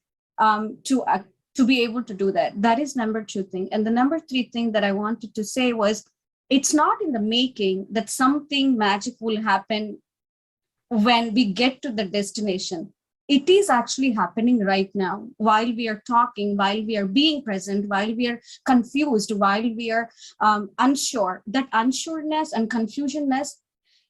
to be able to do that. That is number 2 thing. And the number 3 thing that I wanted to say was, it's not in the making that something magic will happen when we get to the destination. It is actually happening right now while we are talking, while we are being present, while we are confused, while we are unsure. That unsureness and confusionness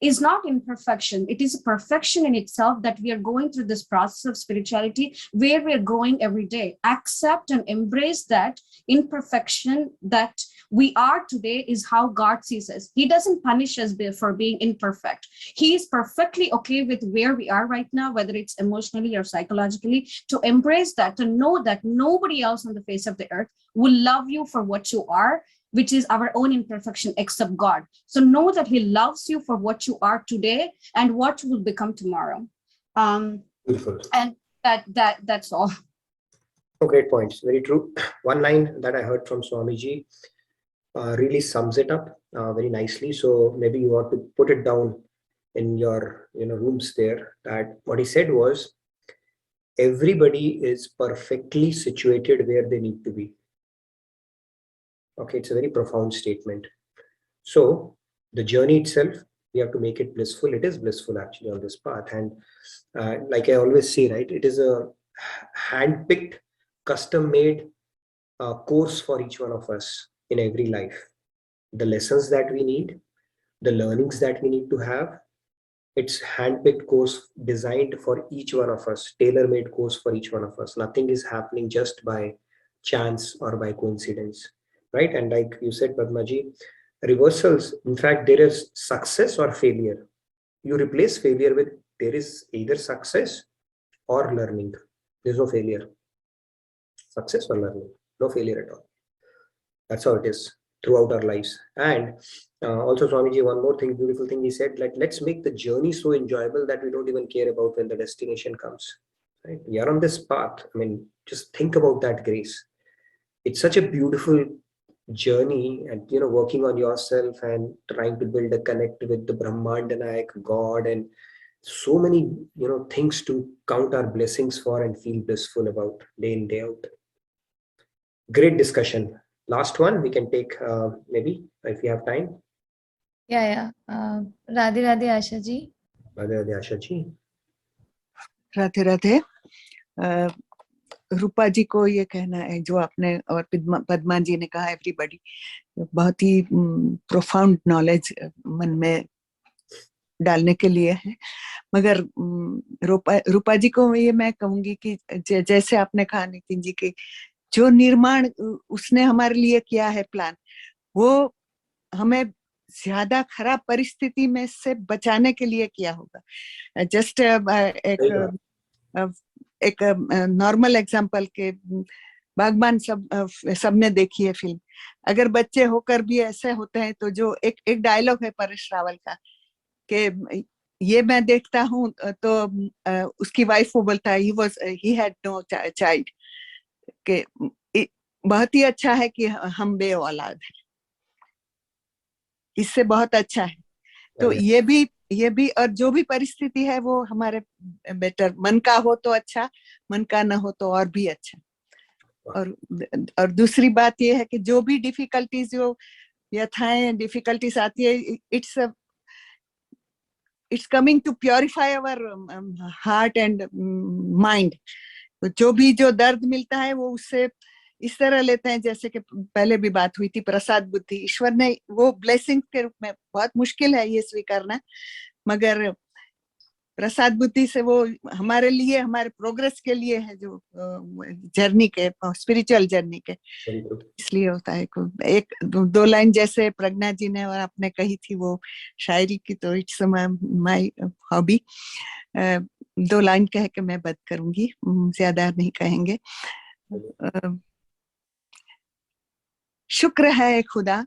is not imperfection. It is a perfection in itself, that we are going through this process of spirituality where we are growing every day. Accept and embrace that imperfection that we are today is how God sees us. He doesn't punish us for being imperfect. He is perfectly okay with where we are right now, whether it's emotionally or psychologically, to embrace that, to know that nobody else on the face of the earth will love you for what you are, which is our own imperfection, except God. So know that he loves you for what you are today and what you will become tomorrow. Beautiful. And that's all. Oh, great points. Very true. One line that I heard from Swamiji really sums it up very nicely. So maybe you want to put it down in your rooms there. That what he said was, everybody is perfectly situated where they need to be. Okay, it's a very profound statement. So the journey itself, we have to make it blissful. It is blissful actually on this path. And like I always say, right, it is a hand-picked, custom-made course for each one of us in every life. The lessons that we need, the learnings that we need to have, it's hand-picked course designed for each one of us, tailor-made course for each one of us. Nothing is happening just by chance or by coincidence, right? And like you said, Padmaji, reversals, in fact, there is success or failure. You replace failure with there is either success or learning. There's no failure. Success or learning, no failure at all. That's how it is throughout our lives. And also, Swamiji, one more thing, beautiful thing he said, like, let's make the journey so enjoyable that we don't even care about when the destination comes. Right? We are on this path. I mean, just think about that grace. It's such a beautiful journey, and working on yourself and trying to build a connect with the Brahmandanayak God, and so many things to count our blessings for and feel blissful about day in, day out. Great discussion. Last one we can take, maybe if we have time. Yeah. Radhe Radhe Asha ji. Radhe Radhe Asha ji. Radhe Radhe. रूपा जी को ये कहना है जो आपने और पद्मा जी ने कहा, everybody, बहुत ही प्रोफाउंड नॉलेज मन में डालने के लिए है। मगर रूपा जी को ये मैं कहूंगी कि जैसे आपने कहा नितिन जी की जो निर्माण उसने हमारे लिए किया है प्लान, वो हमें ज्यादा खराब परिस्थिति में से बचाने के लिए किया होगा। जस्ट एक नॉर्मल एग्जांपल के बागबान सबने देखी है फिल्म। अगर बच्चे होकर भी ऐसे होते हैं तो जो एक डायलॉग है परेश रावल का कि ये मैं देखता हूँ तो उसकी वाइफ को बोलता है ही हैड नो चाइल्ड, के बहुत ही अच्छा है कि हम बे औलाद हैं, इससे बहुत अच्छा है। तो ये भी और जो भी परिस्थिति है वो हमारे बेटर, मन का हो तो अच्छा, मन का ना हो तो और भी अच्छा। और दूसरी बात ये है कि जो भी डिफिकल्टीज, जो व्यथाएं डिफिकल्टीज आती है, it's coming to purify our heart and mind. जो दर्द मिलता है वो उससे इस तरह लेते हैं जैसे कि पहले भी बात हुई थी, प्रसाद बुद्धि ईश्वर ने वो ब्लेसिंग के रूप में। बहुत मुश्किल है ये स्वीकारना, मगर प्रसाद बुद्धि से वो हमारे लिए, हमारे प्रोग्रेस के लिए है, जो जर्नी के, स्पिरिचुअल जर्नी के, इसलिए होता है। एक दो लाइन जैसे प्रज्ञा जी ने और आपने कही थी वो शायरी की, तो इट्स माय हॉबी। 2 लाइन कह के मैं बंद करूंगी, ज्यादा नहीं कहेंगे। शुक्र है खुदा,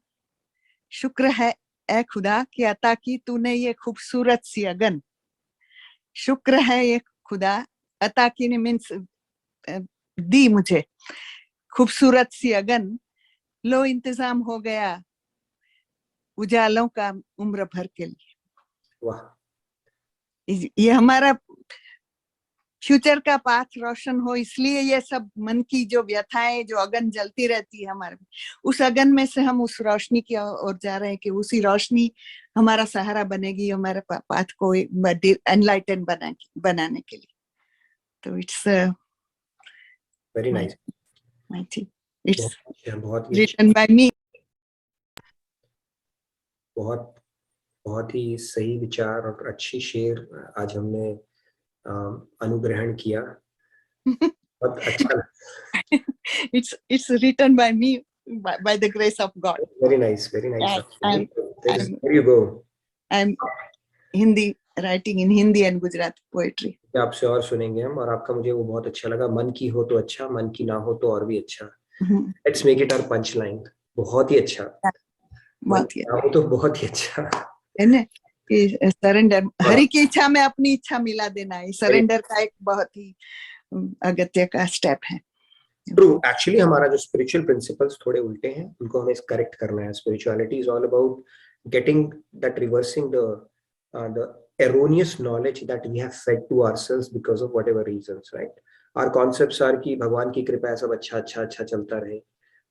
शुक्र है ए खुदा कि अता की तूने ये खूबसूरत सी अगन। शुक्र है ये खुदा, अता की ने मीन्स दी मुझे खूबसूरत सी अगन। लो इंतजाम हो गया उजालों का उम्र भर के लिए। वाह, ये हमारा फ्यूचर का पाथ रोशन हो, इसलिए ये सब मन की जो व्यथाएं, जो अगन जलती रहती है हमारे, उस अगन में से हम उस रोशनी की ओर जा रहे हैं कि उसी रोशनी हमारा सहारा बनेगी हमारे पाथ को एनलाइटन बनाने के लिए। तो it's very nice, it's written by me. बहुत ही सही विचार और अच्छी शेर आज हमने अनुग्रहण किया। बहुत अच्छा। It's written by me by the grace of God. Very nice, very nice. There you go. I'm writing in Hindi and Gujarati poetry. आपसे और सुनेंगे हम, और आपका मुझे वो बहुत अच्छा लगा, मन की हो तो अच्छा, मन की ना हो तो और भी अच्छा। Let's make it our punch line. बहुत ही अच्छा, बहुत ही अच्छा, तो बहुत ही अच्छा है ना कि सरेंडर, हरि की इच्छा में अपनी इच्छा मिला देना है। सरेंडर का एक बहुत ही अगत्य का स्टेप है। ट्रू, एक्चुअली हमारा जो स्पिरिचुअल प्रिंसिपल्स थोड़े उल्टे हैं, उनको हमें करेक्ट करना है। Spirituality is all about getting that, reversing the erroneous knowledge that we have fed to ourselves because of whatever reasons, right? Our concepts are कि भगवान की कृपा है, सब अच्छा अच्छा अच्छा चलता रहे,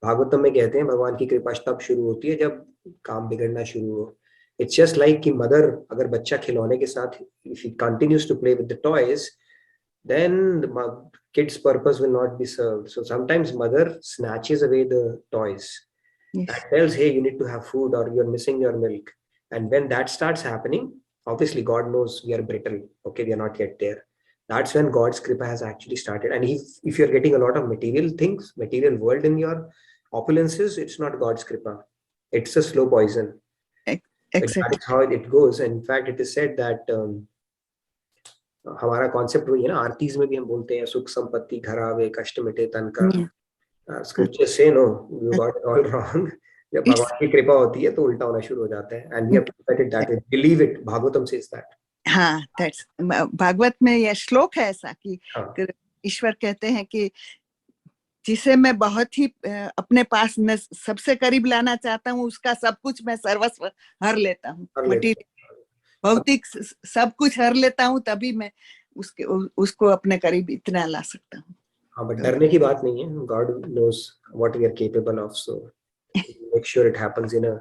भागवतम में कहते हैं भगवान की कृपा तब शुरू होती है जब काम बिगड़ना शुरू हो. It's just like कि मदर अगर बच्चा खिलौने के साथ if he continues to play with the toys, then the kid's purpose will not be served. So sometimes mother snatches away the toys and tells, hey, you need to have food or you're missing your milk. And when that starts happening, obviously God knows we are brittle. Okay, we are not yet there. That's when God's kripa has actually started. And if you're getting a lot of material things, material world in your opulences, it's not God's kripa. It's a slow poison. Exactly. That is how it goes. And in fact, it is said that हमारा concept वही है ना, आरतीज में भी हम बोलते हैं सुख संपत्ति घर आवे कष्ट मिटे तन का. Scriptures say no, you got it all wrong. जब भगवान की कृपा होती है तो उल्टा होना शुरू हो जाता है. And we have to look at it that way. Believe it. Bhagavatam says that. हाँ, that's भागवत में यह श्लोक है ऐसा कि ईश्वर कहते हैं कि जिसे मैं बहुत ही अपने पास मैं सबसे करीब लाना चाहता हूँ उसका सब कुछ मैं सर्वस्व हर लेता हूँ. भौतिक सब कुछ हर लेता हूँ तभी मैं उसको अपने करीब इतना ला सकता हूँ. हाँ, but डरने की बात नहीं है. God knows what we are capable of, so make sure it happens in a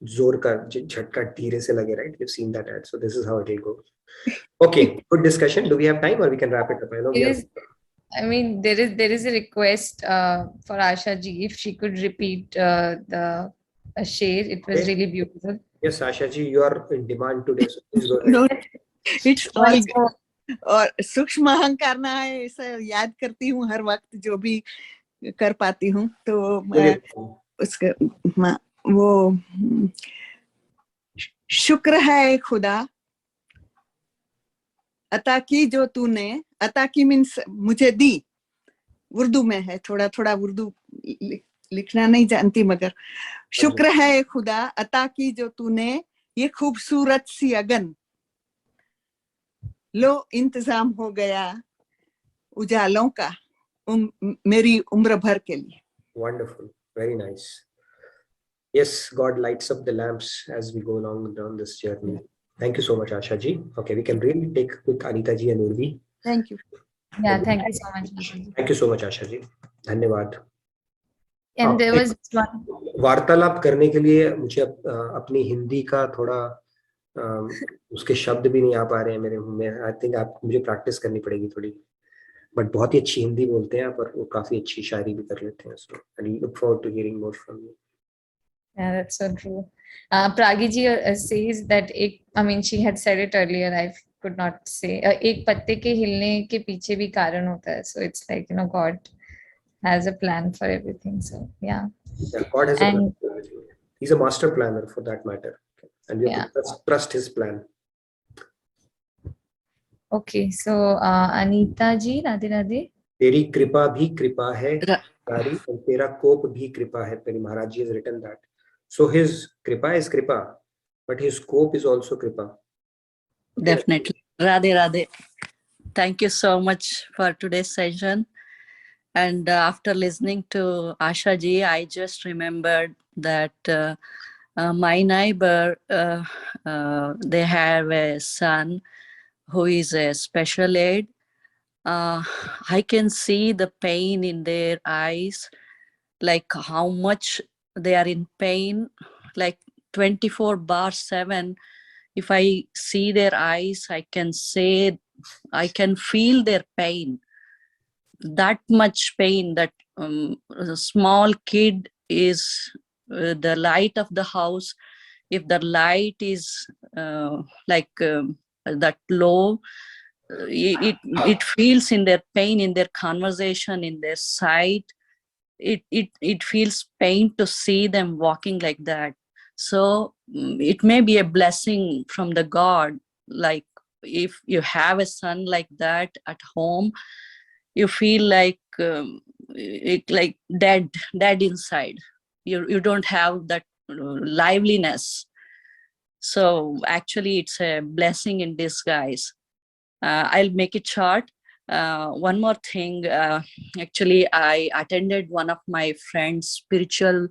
जोर का झटका धीरे से लगे, right? We've seen that ad, so this is how it will go. Okay, good discussion. Do we have time or we can wrap it up? I know we have. I mean, there is a request for Asha ji if she could repeat the share. It was really beautiful. Yes, Asha ji, you are in demand today, so please go ahead. No, it's all good. और सूक्ष्म अहंकार ना है ऐसा याद करती हूँ हर वक्त जो भी कर पाती हूँ तो उसके वो शुक्र है खुदा अता की जो तूने अता की मीन्स मुझे दी. उर्दू में है, थोड़ा थोड़ा उर्दू लिखना नहीं जानती मगर शुक्र है खुदा अता की जो तूने ये खूबसूरत सी अगन लो इंतजाम हो गया उजालों का मेरी उम्र भर के लिए. Wonderful, very nice. Yes, God lights up the lamps as we go along down this journey. Thank you so much, Asha ji. Okay, we can really take with Anita ji and Urvi. Thank you. Yeah, thank you so much, Asha ji. Thank you so much, Asha ji. धन्यवाद. And there was one. वार्तालाप करने के लिए मुझे अपनी हिंदी का थोड़ा उसके शब्द भी नहीं आ पा रहे हैं मेरे मुंह में. आई थिंक आप मुझे प्रैक्टिस करनी पड़ेगी थोड़ी. बट बहुत ही अच्छी हिंदी बोलते हैं आप और वो काफी अच्छी शायरी भी कर लेते हैं. So I look forward to hearing more from you. Yeah, that's so true. Pragi ji says that I mean, she had said it earlier. I could not say. एक पत्ते के हिलने के पीछे भी कारण होता है. So it's like, you know, God has a plan for everything. So yeah. Yeah, God has a plan for everything. He's a master planner for that matter. And we have to trust his plan. Okay, so Anita ji, Radhe Radhe. तेरी कृपा भी कृपा है तारी और तेरा कोप भी कृपा है तेरी. Maharaj ji has written that. So his kripa is kripa, but his cope is also kripa. Definitely. Radhe Radhe. Thank you so much for today's session. And after listening to Asha ji, I just remembered that my neighbor, they have a son who is a special aid. I can see the pain in their eyes, like how much they are in pain, like 24/7. If I see their eyes, I can say, I can feel their pain. That much pain that a small kid is the light of the house. If the light is that low, it feels in their pain, in their conversation, in their sight. It feels pain to see them walking like that. So it may be a blessing from the God. Like if you have a son like that at home, you feel like dead inside. You don't have that liveliness. So actually it's a blessing in disguise. I'll make it short. One more thing, actually I attended one of my friend's spiritual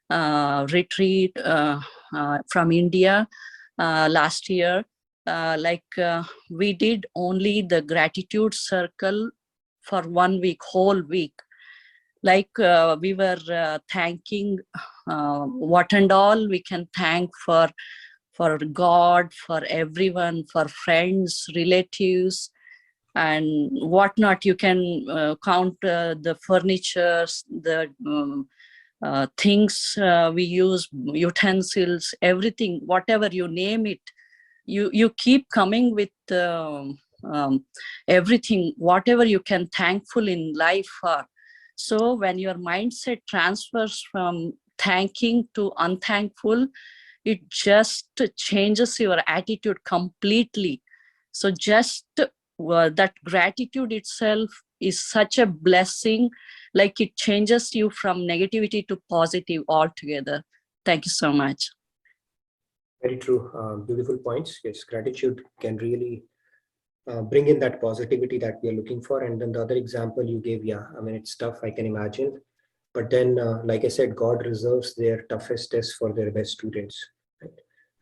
retreat from India last year. We did only the gratitude circle for 1 week, whole week. Like we were thanking what and all we can thank for God, for everyone, for friends, relatives, and whatnot. You can count the furnitures, the things we use, utensils, everything, whatever you name it. You keep coming with everything, whatever you can thankful in life for. So when your mindset transfers from thanking to unthankful, it just changes your attitude completely. So just that gratitude itself is such a blessing, like it changes you from negativity to positive altogether. Thank you so much. Very true. Beautiful points. Yes, gratitude can really bring in that positivity that we are looking for. And then the other example you gave, yeah, I mean, it's tough, I can imagine. But then, like I said, God reserves their toughest tests for their best students. Right?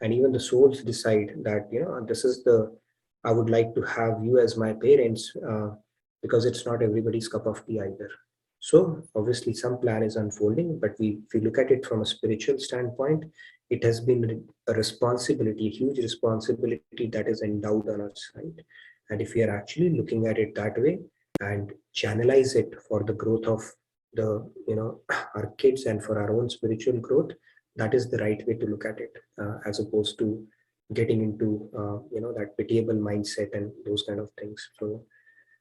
And even the souls decide that, this is I would like to have you as my parents, because it's not everybody's cup of tea either. So obviously some plan is unfolding, but if we look at it from a spiritual standpoint, it has been a responsibility, a huge responsibility that is endowed on us, right? And if we are actually looking at it that way and channelize it for the growth of our kids and for our own spiritual growth, that is the right way to look at it, as opposed to getting into that pitiable mindset and those kind of things. So,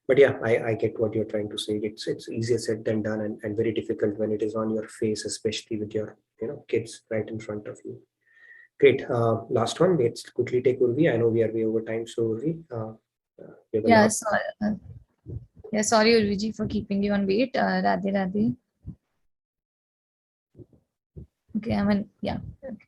but yeah, I get what you're trying to say. It's easier said than done, and very difficult when it is on your face, especially with your kids right in front of you. Great. Last one. Let's quickly take Urvi. I know we are way over time, so Urvi, you're the Yeah, last. Sorry, Ulviji, for keeping you on wait. Radhe Radhe. Okay, yeah. Okay.